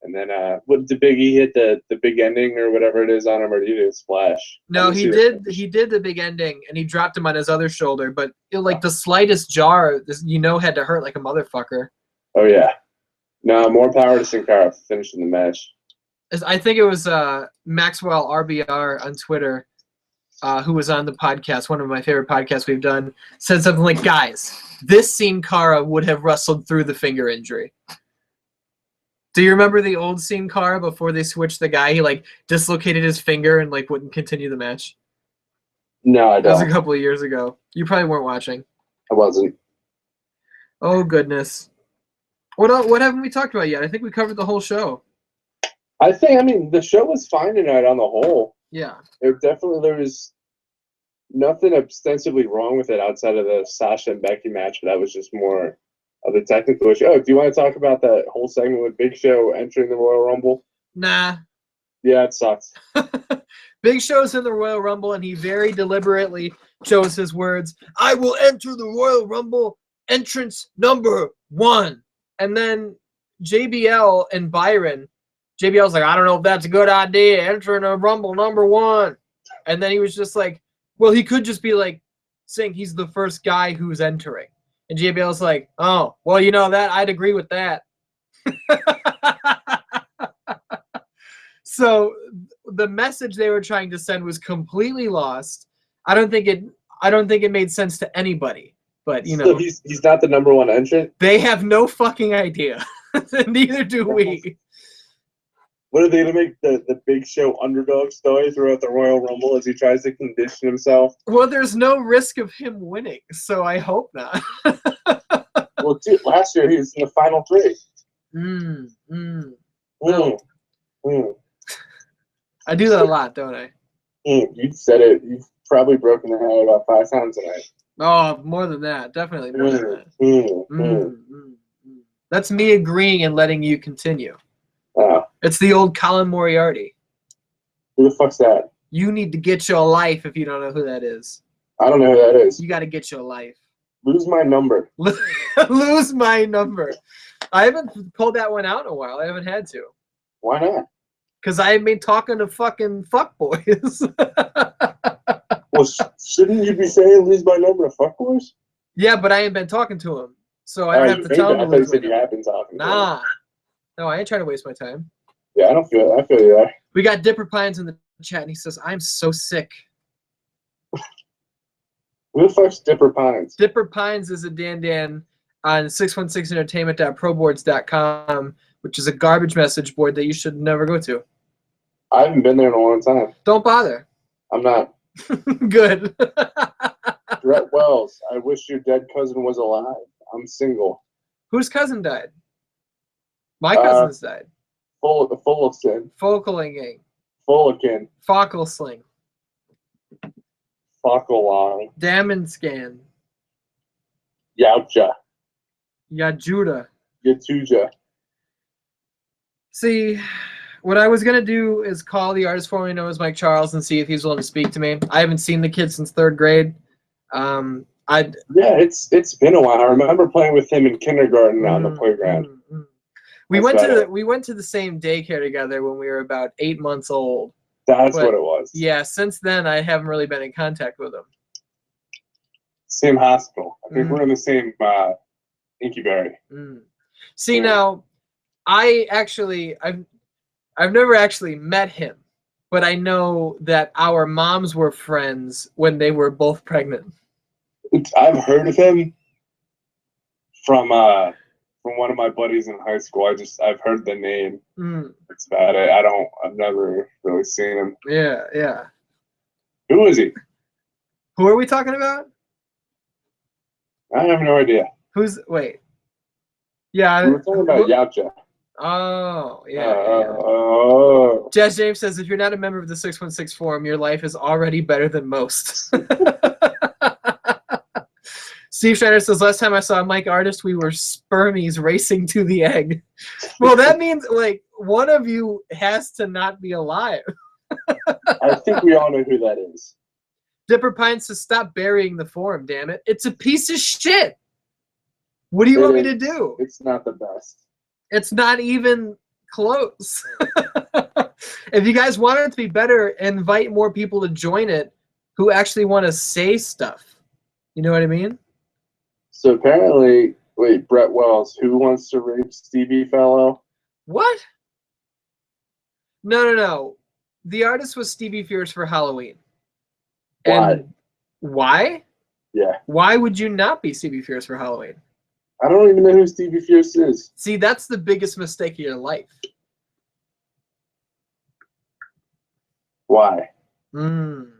And then, what did Big E hit the big ending or whatever it is on him, or did he do a splash? No, he did. He did the big ending, and he dropped him on his other shoulder. But like the slightest jar, had to hurt like a motherfucker. Oh yeah. No, more power to Sin Cara for finishing the match. I think it was Maxwell RBR on Twitter, who was on the podcast, one of my favorite podcasts we've done, said something like, "Guys, this Sin Cara would have wrestled through the finger injury." Do you remember the old Sin Cara before they switched the guy? He like dislocated his finger and like wouldn't continue the match. No, I don't. That was a couple of years ago. You probably weren't watching. I wasn't. Oh goodness. What haven't we talked about yet? I think we covered the whole show. I mean, the show was fine tonight on the whole. Yeah. There was nothing ostensibly wrong with it outside of the Sasha and Becky match, but that was just more of the technical issue. Oh, do you want to talk about that whole segment with Big Show entering the Royal Rumble? Nah. Yeah, it sucks. Big Show's in the Royal Rumble, and he very deliberately chose his words. I will enter the Royal Rumble entrance number 1. And then JBL and Byron, JBL's like, I don't know if that's a good idea, entering a Rumble number 1. And then he was just like, well, he could just be like saying he's the first guy who's entering. And JBL's like, oh, well, you know that, I'd agree with that. So the message they were trying to send was completely lost. I don't think it made sense to anybody. But you know, so he's not the number 1 entrant. They have no fucking idea. Neither do we. What are they gonna make the Big Show underdog story throughout the Royal Rumble as he tries to condition himself? Well, there's no risk of him winning, so I hope not. Well, dude, last year he was in the final 3. No. I do that a lot, don't I? You said it. You've probably broken the head about 5 times tonight. Oh, more than that. Definitely more than that. That's me agreeing and letting you continue. It's the old Colin Moriarty. Who the fuck's that? You need to get your life if you don't know who that is. I don't know who that is. You got to get your life. Lose my number. Lose my number. I haven't pulled that one out in a while. I haven't had to. Why not? Because I've been talking to fucking fuckboys. Well, shouldn't you be saying lose my number to fuckboys? Yeah, but I ain't been talking to him. So I don't have to tell him to lose my number. You have been talking to him. No, I ain't trying to waste my time. Yeah, I feel you there. We got Dipper Pines in the chat, and he says, I'm so sick. Who the fuck's Dipper Pines? Dipper Pines is a Dan on 616entertainment.proboards.com, which is a garbage message board that you should never go to. I haven't been there in a long time. Don't bother. I'm not. Good. Brett Wells, I wish your dead cousin was alive. I'm single. Whose cousin died? My cousin's died. Fullerton. Folkling. Fullerton. Fockelsling. Fockelong. Damonscan. Yaucha. Yajuda. Yatuja. See, what I was going to do is call the artist formerly known as Mike Charles and see if he's willing to speak to me. I haven't seen the kid since 3rd grade. It's been a while. I remember playing with him in kindergarten on the playground. We went to the same daycare together when we were about 8 months old. That's what it was. Yeah, since then I haven't really been in contact with him. Same hospital. I think we're in the same incubator. See, now I've never actually met him, but I know that our moms were friends when they were both pregnant. I've heard of him from one of my buddies in high school. I've heard the name. That's about it. I've never really seen him. Yeah. Who is he? Who are we talking about? I have no idea. Wait. Yeah. We're talking about Yaucha. Oh, yeah. Oh. Jazz James says, if you're not a member of the 616 forum, your life is already better than most. Steve Schneider says, last time I saw Mike Artist, we were spermies racing to the egg. Well, that means, like, one of you has to not be alive. I think we all know who that is. Dipper Pine says, stop burying the forum, damn it. It's a piece of shit. What do you want me to do? It's not the best. It's not even close. If you guys want it to be better, invite more people to join it who actually want to say stuff. You know what I mean? So apparently, wait, Brett Wells, who wants to rape Stevie Fellow? What? No. The artist was Stevie Fierce for Halloween. Why? And why? Yeah. Why would you not be Stevie Fierce for Halloween? I don't even know who Stevie Fierce is. See, that's the biggest mistake of your life. Why? Dan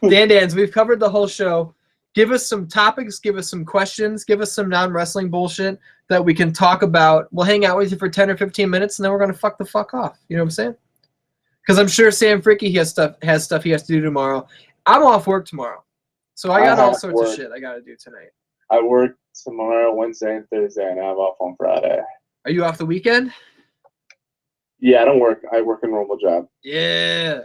Dans, we've covered the whole show. Give us some topics, give us some questions, give us some non-wrestling bullshit that we can talk about. We'll hang out with you for 10 or 15 minutes, and then we're going to fuck the fuck off. You know what I'm saying? Because I'm sure Sam Fricky has stuff he has to do tomorrow. I'm off work tomorrow. So I got all sorts of shit I got to do tonight. I work tomorrow, Wednesday, and Thursday, and I have off on Friday. Are you off the weekend? Yeah, I don't work. I work a normal job. Yeah.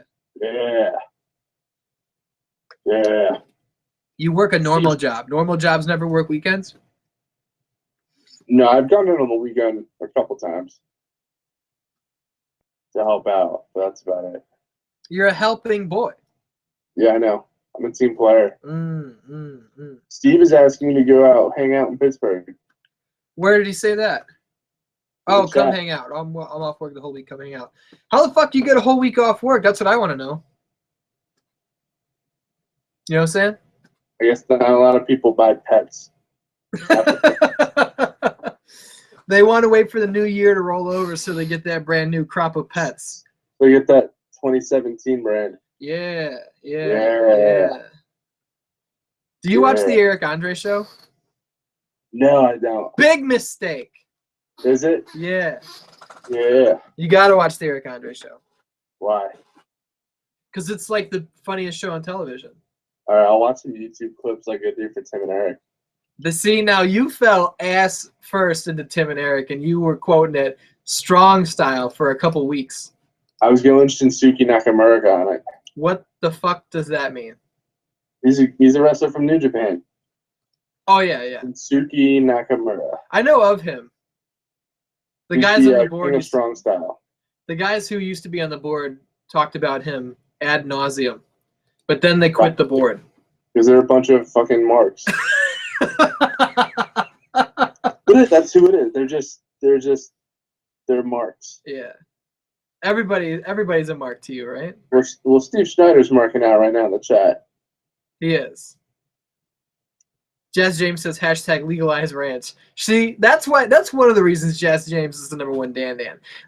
You work a normal job. Normal jobs never work weekends? No, I've gone in on the weekend a couple times to help out, but that's about it. You're a helping boy. Yeah, I know. I'm a team player. Steve is asking me to go out, hang out in Pittsburgh. Where did he say that? Oh, come hang out. I'm off work the whole week. Come hang out. How the fuck do you get a whole week off work? That's what I want to know. You know what I'm saying? I guess not a lot of people buy pets. They want to wait for the new year to roll over so they get that brand new crop of pets. So you get that 2017 brand. Yeah. Yeah. Do you watch the Eric Andre show? No, I don't. Big mistake. Is it? Yeah. Yeah. You got to watch the Eric Andre show. Why? Because it's like the funniest show on television. All right, I'll watch some YouTube clips like I do for Tim and Eric. See, now you fell ass first into Tim and Eric, and you were quoting it strong style for a couple weeks. I was going Shinsuke Nakamura on it. What the fuck does that mean? He's a wrestler from New Japan. Oh, yeah. Shinsuke Nakamura. I know of him. The guys on the board. King of Strong Style. The guys who used to be on the board talked about him ad nauseum, but then they quit the board. Because they're a bunch of fucking marks. That's who it is. They're marks. Yeah. Everybody's a mark to you, right? Well, Steve Schneider's marking out right now in the chat. He is. Jazz James says hashtag legalize ranch. See, that's one of the reasons Jazz James is the #1 Dan.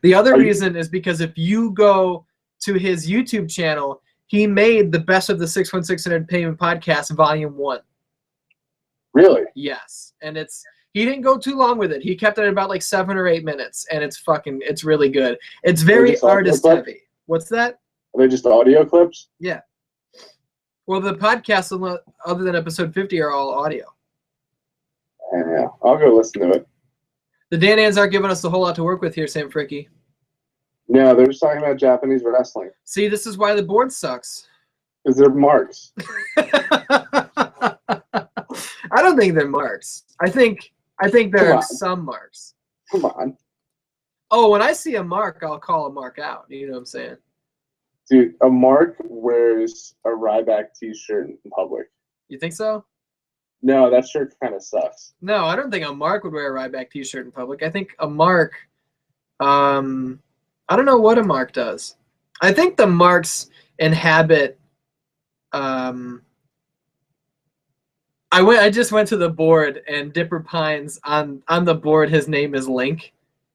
The other reason is because if you go to his YouTube channel, he made the Best of the 616 Entertainment Podcast Volume 1. Really? Yes. And he didn't go too long with it. He kept it at about like 7 or 8 minutes, and it's really good. It's very artist heavy. What's that? Are they just audio clips? Yeah. Well, the podcasts, other than episode 50, are all audio. Yeah, I'll go listen to it. The Dan Ans aren't giving us a whole lot to work with here, Sam Fricky. No, they're just talking about Japanese wrestling. See, this is why the board sucks. Because they're marks. I don't think they're marks. I think there are some marks. Come on. Oh, when I see a mark, I'll call a mark out. You know what I'm saying? Dude, a mark wears a Ryback t-shirt in public. You think so? No, that shirt kind of sucks. No, I don't think a mark would wear a Ryback t-shirt in public. I think a mark, I don't know what a mark does. I think the marks inhabit, I just went to the board, and Dipper Pines, on the board, his name is Link,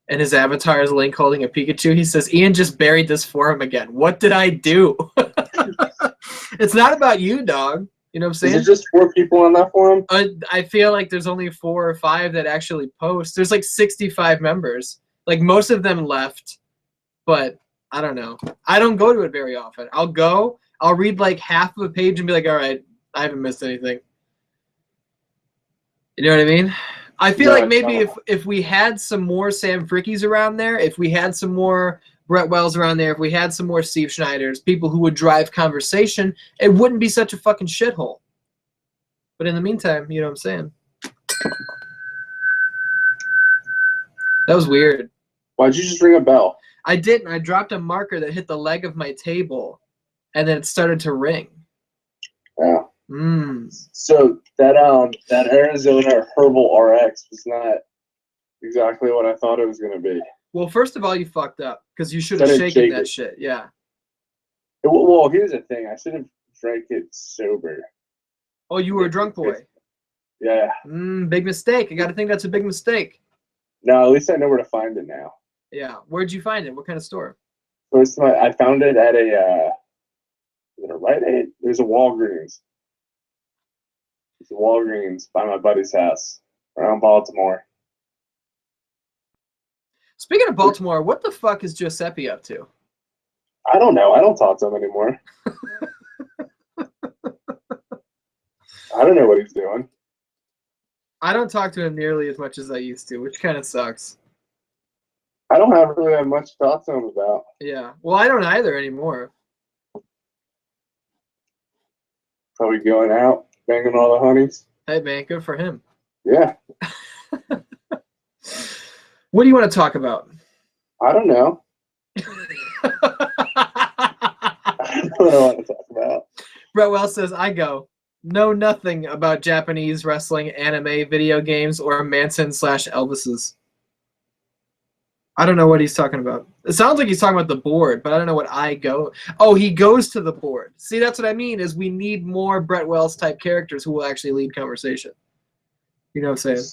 and his avatar is Link holding a Pikachu. He says, Ian just buried this for him again. What did I do? It's not about you, dog. You know what I'm saying? Is it just 4 people on that forum? I feel like there's only 4 or 5 that actually post. There's like 65 members. Like most of them left, but I don't know. I don't go to it very often. I'll read like half of a page and be like, all right, I haven't missed anything. You know what I mean? I feel like maybe if we had some more Sam Frickies around there, if we had some more Brett Wells around there, if we had some more Steve Schneiders, people who would drive conversation, it wouldn't be such a fucking shithole. But in the meantime, you know what I'm saying? That was weird. Why'd you just ring a bell? I didn't. I dropped a marker that hit the leg of my table, and then it started to ring. Yeah. Mm. So that Arizona Herbal RX was not exactly what I thought it was going to be. Well, first of all, you fucked up because you should have shaken that shit. Yeah. Well, here's the thing. I should have drank it sober. Oh, you were a drunk boy. Yeah. Big mistake. I got to think that's a big mistake. No, at least I know where to find it now. Yeah. Where'd you find it? What kind of store? First, I found it at a Rite Aid. There's a Walgreens. There's a Walgreens by my buddy's house around Baltimore. Speaking of Baltimore, what the fuck is Giuseppe up to? I don't know. I don't talk to him anymore. I don't know what he's doing. I don't talk to him nearly as much as I used to, which kind of sucks. I don't really have much to talk to him about. Yeah. Well, I don't either anymore. Probably going out, banging all the honeys. Hey, man, good for him. Yeah. What do you want to talk about? I don't know. I don't know what to talk about. Brett Wells says, I go. Know nothing about Japanese wrestling, anime, video games, or Manson/Elvis's. I don't know what he's talking about. It sounds like he's talking about the board, but I don't know what I go. Oh, he goes to the board. See, that's what I mean, is we need more Brett Wells type characters who will actually lead conversation. You know what I'm saying?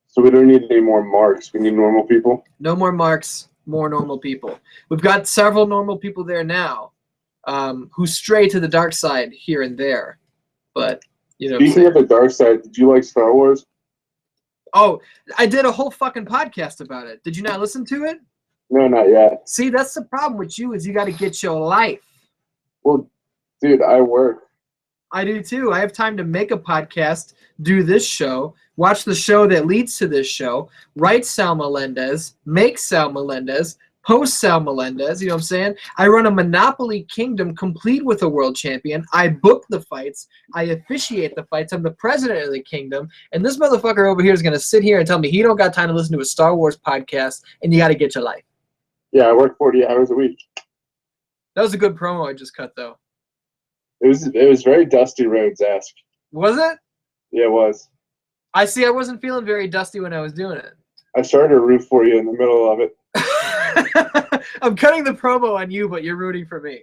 So we don't need any more marks. We need normal people. No more marks, more normal people. We've got several normal people there now who stray to the dark side here and there. But, you know. Speaking of the dark side, did you like Star Wars? Oh, I did a whole fucking podcast about it. Did you not listen to it? No, not yet. See, that's the problem with you is you got to get your life. Well, dude, I work. I do too. I have time to make a podcast, do this show, watch the show that leads to this show, write Sal Melendez, make Sal Melendez, post Sal Melendez. You know what I'm saying? I run a Monopoly Kingdom complete with a world champion. I book the fights. I officiate the fights. I'm the president of the kingdom. And this motherfucker over here is going to sit here and tell me he don't got time to listen to a Star Wars podcast and you got to get your life. Yeah, I work 40 hours a week. That was a good promo I just cut, though. It was very Dusty Rhodes-esque. Was it? Yeah, it was. I see. I wasn't feeling very dusty when I was doing it. I started a root for you in the middle of it. I'm cutting the promo on you, but you're rooting for me.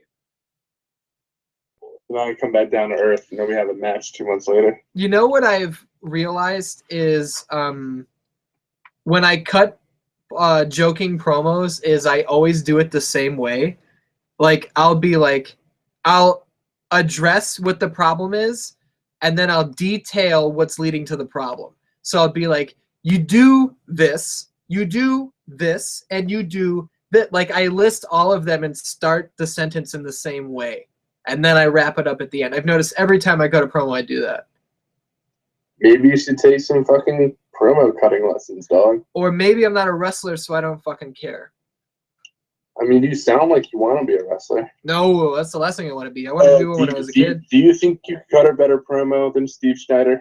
And then I come back down to earth, and then we have a match 2 months later. You know what I've realized is when I cut joking promos is I always do it the same way. Like, I'll address what the problem is, and then I'll detail what's leading to the problem. So I'll be like, you do this, and you do that. Like, I list all of them and start the sentence in the same way. And then I wrap it up at the end. I've noticed every time I go to promo, I do that. Maybe you should take some fucking promo cutting lessons, dog. Or maybe I'm not a wrestler, so I don't fucking care. I mean, you sound like you want to be a wrestler. No, that's the last thing I want to be. I want to do it when I was a kid. Do you think you cut a better promo than Steve Schneider?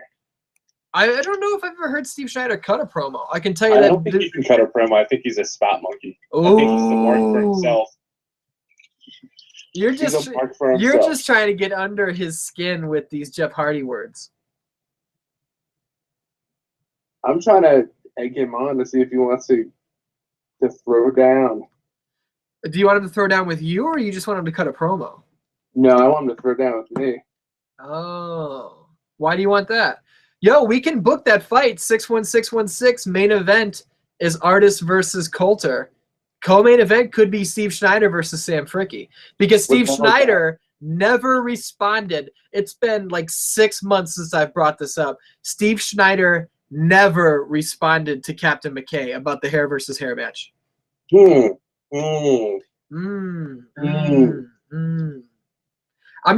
I don't know if I've ever heard Steve Schneider cut a promo. I can tell you I that. don't think you can cut a promo. I think he's a spot monkey. Ooh. I think he's the mark for himself. You're just trying to get under his skin with these Jeff Hardy words. I'm trying to egg him on to see if he wants to throw down. Do you want him to throw down with you, or you just want him to cut a promo? No, I want him to throw down with me. Oh. Why do you want that? Yo, we can book that fight. 61616 main event is Artis versus Coulter. Co-main event could be Steve Schneider versus Sam Fricke. Because Steve Schneider never responded. It's been like 6 months since I've brought this up. Steve Schneider never responded to Captain McKay about the hair versus hair match. I'm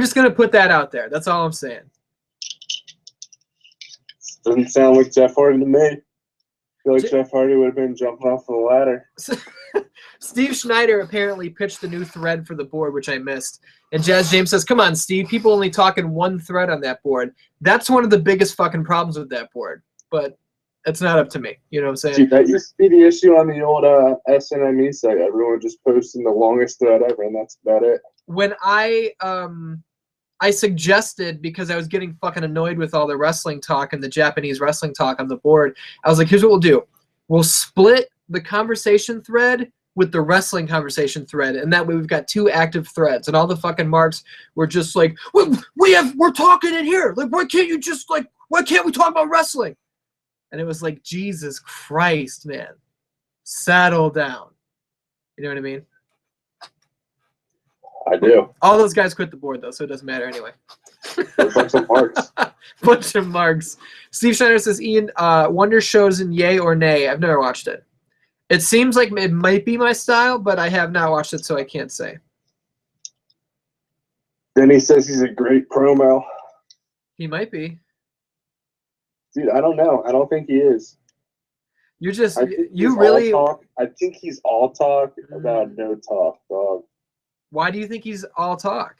just going to put that out there. That's all I'm saying. Doesn't sound like Jeff Hardy to me. I feel like Jeff Hardy would have been jumping off the ladder. Steve Schneider apparently pitched a new thread for the board, which I missed. And Jazz James says, come on, Steve. People only talking one thread on that board. That's one of the biggest fucking problems with that board. But it's not up to me. You know what I'm saying? See, that used to be the issue on the old SNME site. Everyone just posting the longest thread ever, and that's about it. When I suggested, because I was getting fucking annoyed with all the wrestling talk and the Japanese wrestling talk on the board, I was like, here's what we'll do. We'll split the conversation thread with the wrestling conversation thread, and that way we've got 2 active threads. And all the fucking marks were just like, we're talking in here. Like, why can't we talk about wrestling? And it was like, Jesus Christ, man. Settle down. You know what I mean? I do. All those guys quit the board, though, so it doesn't matter anyway. A bunch of marks. Bunch of marks. Steve Schneider says, Ian, Wonder shows in yay or nay. I've never watched it. It seems like it might be my style, but I have not watched it, so I can't say. Then he says he's a great promo. He might be. Dude, I don't know. I don't think he is. You're just, you really. I think he's all talk about no talk, dog. Why do you think he's all talk?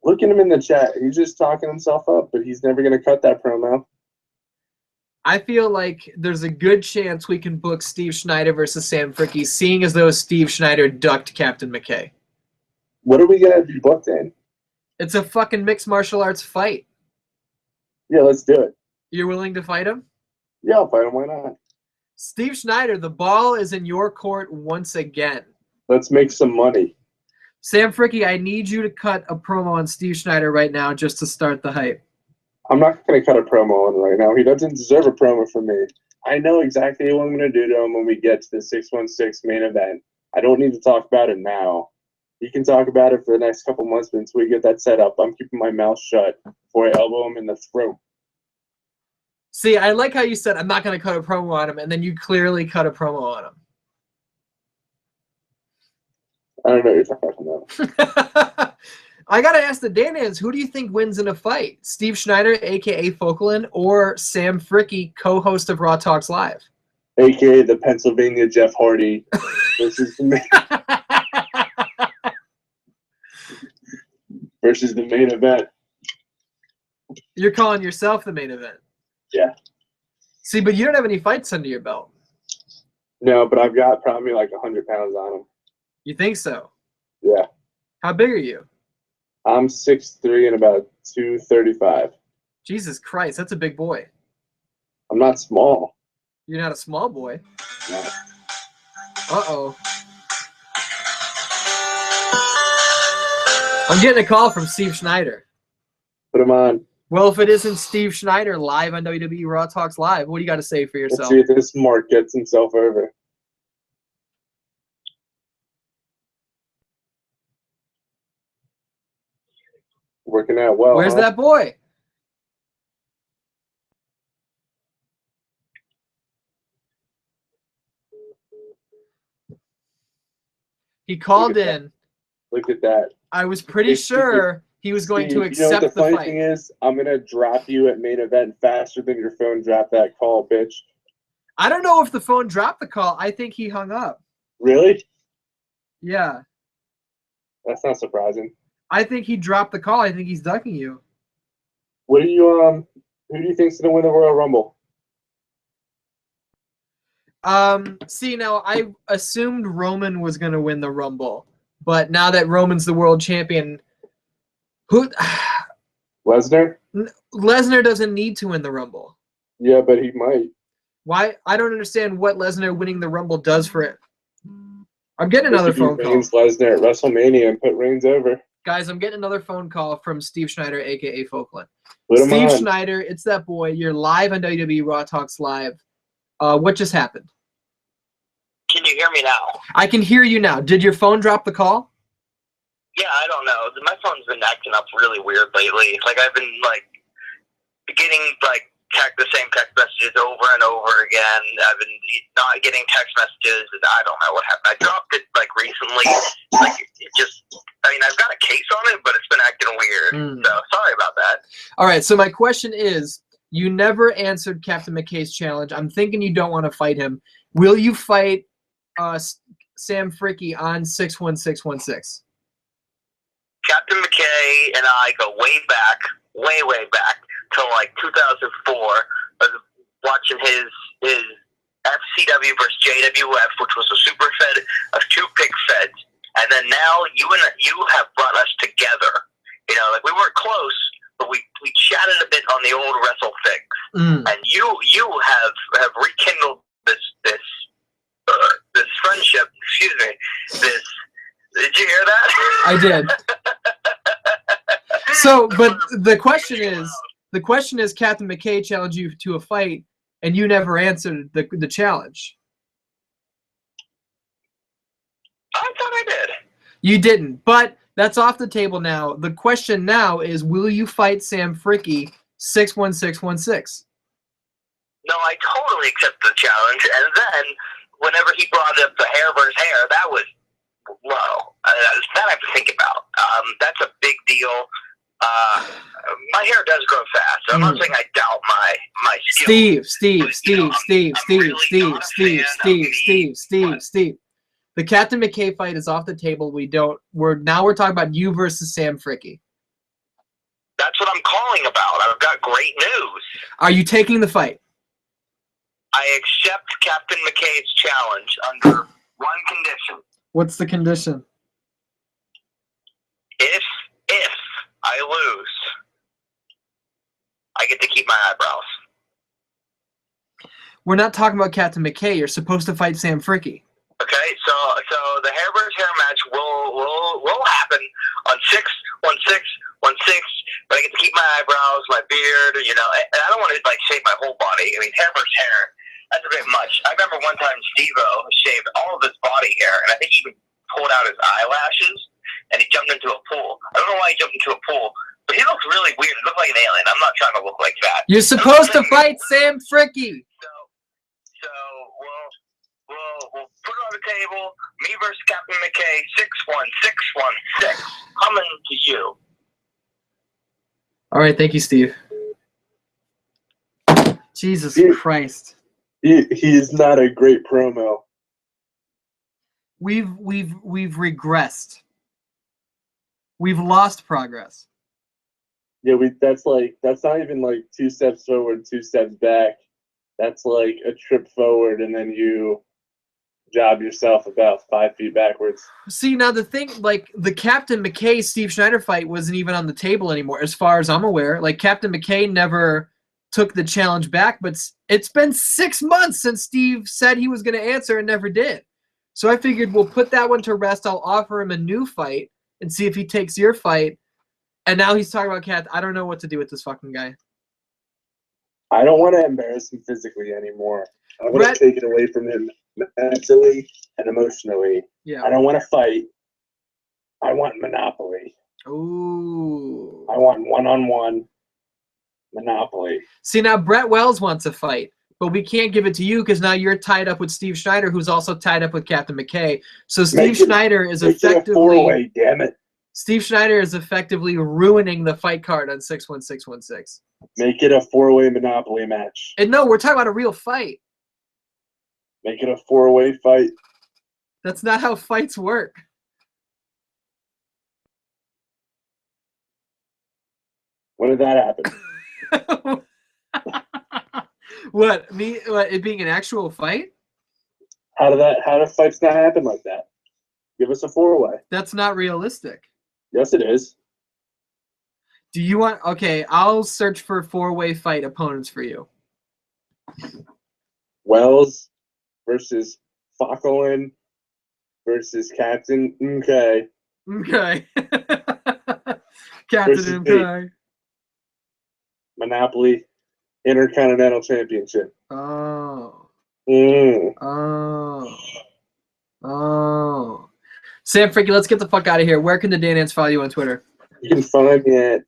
Look at him in the chat. He's just talking himself up, but he's never going to cut that promo. I feel like there's a good chance we can book Steve Schneider versus Sam Fricke, seeing as though Steve Schneider ducked Captain McKay. What are we going to be booked in? It's a fucking mixed martial arts fight. Yeah, let's do it. You're willing to fight him? Yeah, I'll fight him. Why not? Steve Schneider, the ball is in your court once again. Let's make some money. Sam Fricke, I need you to cut a promo on Steve Schneider right now just to start the hype. I'm not going to cut a promo on right now. He doesn't deserve a promo from me. I know exactly what I'm going to do to him when we get to the 616 main event. I don't need to talk about it now. He can talk about it for the next couple months until we get that set up. I'm keeping my mouth shut before I elbow him in the throat. See, I like how you said, I'm not going to cut a promo on him, and then you clearly cut a promo on him. I don't know what you're talking about. I got to ask the Danans, who do you think wins in a fight? Steve Schneider, a.k.a. Falkland, or Sam Fricke, co-host of Raw Talks Live? A.k.a. the Pennsylvania Jeff Hardy versus the main event. You're calling yourself the main event? Yeah. See, but you don't have any fights under your belt. No, but I've got probably like 100 pounds on him. You think so? Yeah. How big are you? I'm 6'3" and about 235. Jesus Christ, that's a big boy. I'm not small. You're not a small boy. No. Uh-oh. I'm getting a call from Steve Schneider. Put him on. Well, if it isn't Steve Schneider live on WWE Raw Talks Live, what do you got to say for yourself? Let's see if this Mark gets himself over. Working out well. Where's that boy? He called in. Look at that. I was pretty sure he was going to accept you know what the funny fight. thing is? I'm going to drop you at main event faster than your phone dropped that call, bitch. I don't know if the phone dropped the call. I think he hung up. Really? Yeah. That's not surprising. I think he dropped the call. I think he's ducking you. What do you who do you think's going to win the Royal Rumble? See, now I assumed Roman was going to win the Rumble, but now that Roman's the world champion, who? Lesnar? Lesnar doesn't need to win the Rumble. Yeah, but he might. Why? I don't understand what Lesnar winning the Rumble does for it. I'm getting another phone call. Reigns Lesnar at WrestleMania and put Reigns over. Guys, I'm getting another phone call from Steve Schneider, a.k.a. Falkland. Put him Steve on. Schneider, it's that boy. You're live on WWE Raw Talks Live. What just happened? Can you hear me now? I can hear you now. Did your phone drop the call? Yeah, I don't know. My phone's been acting up really weird lately. Like, I've been, like, getting, like, the same text messages over and over again. I've been not getting text messages. I don't know what happened. I dropped it, like, recently. Like, it just, I mean, I've got a case on it, but it's been acting weird. So, sorry about that. All right, so my question is, you never answered Captain McKay's challenge. I'm thinking you don't want to fight him. Will you fight Sam Fricke on 61616? Captain McKay and I go way back to like 2004. I was watching his FCW versus JWF, which was a super fed of 2 pick feds, and then now you have brought us together. You know, like we weren't close, but we chatted a bit on the old WrestleFix, and you have rekindled this friendship. Excuse me. Did you hear that? I did. So, but the question is, Captain McKay challenged you to a fight, and you never answered the challenge. I thought I did. You didn't, but that's off the table now. The question now is, will you fight Sam Fricke 61616? No, I totally accept the challenge, and then whenever he brought up the hair versus hair, that was low. That I have to think about. That's a big deal. My hair does grow fast, so I'm not saying I doubt my skills. Steve. The Captain McKay fight is off the table. We're talking about you versus Sam Fricke. That's what I'm calling about. I've got great news. Are you taking the fight? I accept Captain McKay's challenge under one condition. What's the condition? If I lose, I get to keep my eyebrows. We're not talking about Captain McKay. You're supposed to fight Sam Fricke. Okay, so the hair versus hair match will happen on 61616, but I get to keep my eyebrows, my beard, you know, and I don't want to like shave my whole body. I mean, hair versus hair, that's a bit much. I remember one time Steve-O shaved all of his body hair, and I think he even pulled out his eyelashes, and he jumped into a pool. I don't know why he jumped into a pool, but he looks really weird. He looked like an alien. I'm not trying to look like that. You're supposed to fight Sam Fricke. So we'll put it on the table. Me versus Captain McKay, 61616. Coming to you. All right, thank you, Steve. Jesus Christ. He's not a great promo. We've regressed. We've lost progress. Yeah, that's not even like 2 steps forward, 2 steps back. That's like a trip forward, and then you job yourself about 5 feet backwards. See, now the thing, like the Captain McKay Steve Schneider fight wasn't even on the table anymore, as far as I'm aware. Like Captain McKay never took the challenge back, but it's been 6 months since Steve said he was going to answer and never did. So I figured we'll put that one to rest. I'll offer him a new fight and see if he takes your fight. And now he's talking about Cat. I don't know what to do with this fucking guy. I don't want to embarrass him physically anymore. I want to take it away from him mentally and emotionally. Yeah. I don't want to fight. I want monopoly. Ooh. I want one-on-one monopoly. See, now Brett Wells wants a fight, but we can't give it to you because now you're tied up with Steve Schneider, who's also tied up with Captain McKay. So Steve Schneider is effectively a four-way, damn it. Steve Schneider is effectively ruining the fight card on 61616. Make it a 4-way monopoly match. And no, we're talking about a real fight. Make it a 4-way fight. That's not how fights work. When did that happen? What? It being an actual fight? How do fights not happen like that? Give us a 4-way. That's not realistic. Yes, it is. Do you want? Okay, I'll search for 4-way fight opponents for you. Wells versus Fauquelin versus Captain McKay. Okay. Captain McKay. Monopoly Intercontinental Championship. Oh. Mm. Oh. Sam Fricky, let's get the fuck out of here. Where can the Dan Ants follow you on Twitter? You can find me at,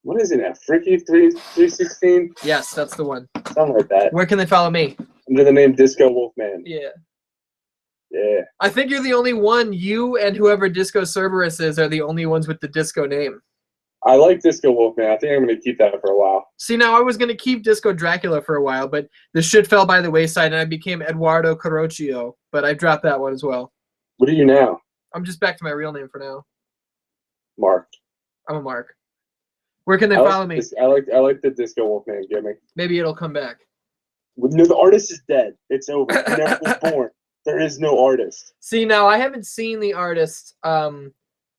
what is it now? Fricky316? Yes, that's the one. Something like that. Where can they follow me? Under the name Disco Wolfman. Yeah. Yeah. I think you're the only one. You and whoever Disco Cerberus is are the only ones with the Disco name. I like Disco Wolfman. I think I'm going to keep that for a while. See, now I was going to keep Disco Dracula for a while, but the shit fell by the wayside, and I became Eduardo Carocchio, but I dropped that one as well. What are you now? I'm just back to my real name for now. Mark. I'm a Mark. Where can they follow me? I like the Disco Wolfman gimmick. Maybe it'll come back. No, the artist is dead. It's over. He never was born. There is no artist. See, now I haven't seen the artist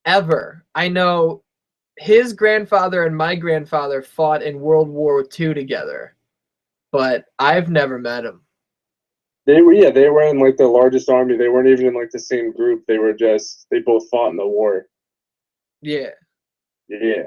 ever. I know his grandfather and my grandfather fought in World War II together, but I've never met him. They were in like the largest army. They weren't even in like the same group. They both fought in the war. Yeah. Yeah.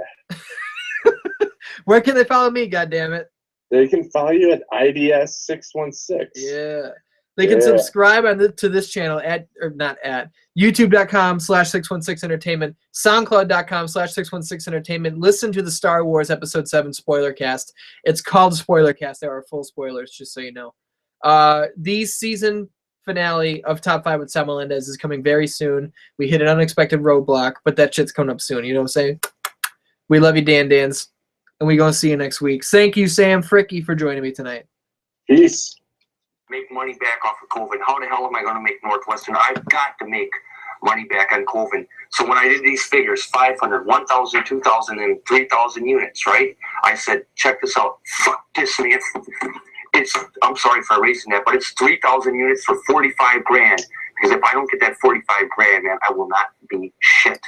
Where can they follow me, goddammit? They can follow you at IDS616. Yeah. They can subscribe to this channel YouTube.com/616entertainment, SoundCloud.com/616entertainment. Listen to the Star Wars Episode 7 spoiler cast. It's called Spoiler Cast. There are full spoilers, just so you know. The season finale of Top 5 with Sam Melendez is coming very soon. We hit an unexpected roadblock, but that shit's coming up soon. You know what I'm saying? We love you, Dan Dans, and we gonna see you next week. Thank you, Sam Fricky, for joining me tonight. Peace. Make money back off of COVID. How the hell am I going to make Northwestern? I've got to make money back on COVID. So when I did these figures, 500, 1,000, 2,000, and 3,000 units, right? I said, check this out. Fuck this, man. I'm sorry for erasing that, but it's 3,000 units for 45 grand. Because if I don't get that 45 grand, man, I will not be shit.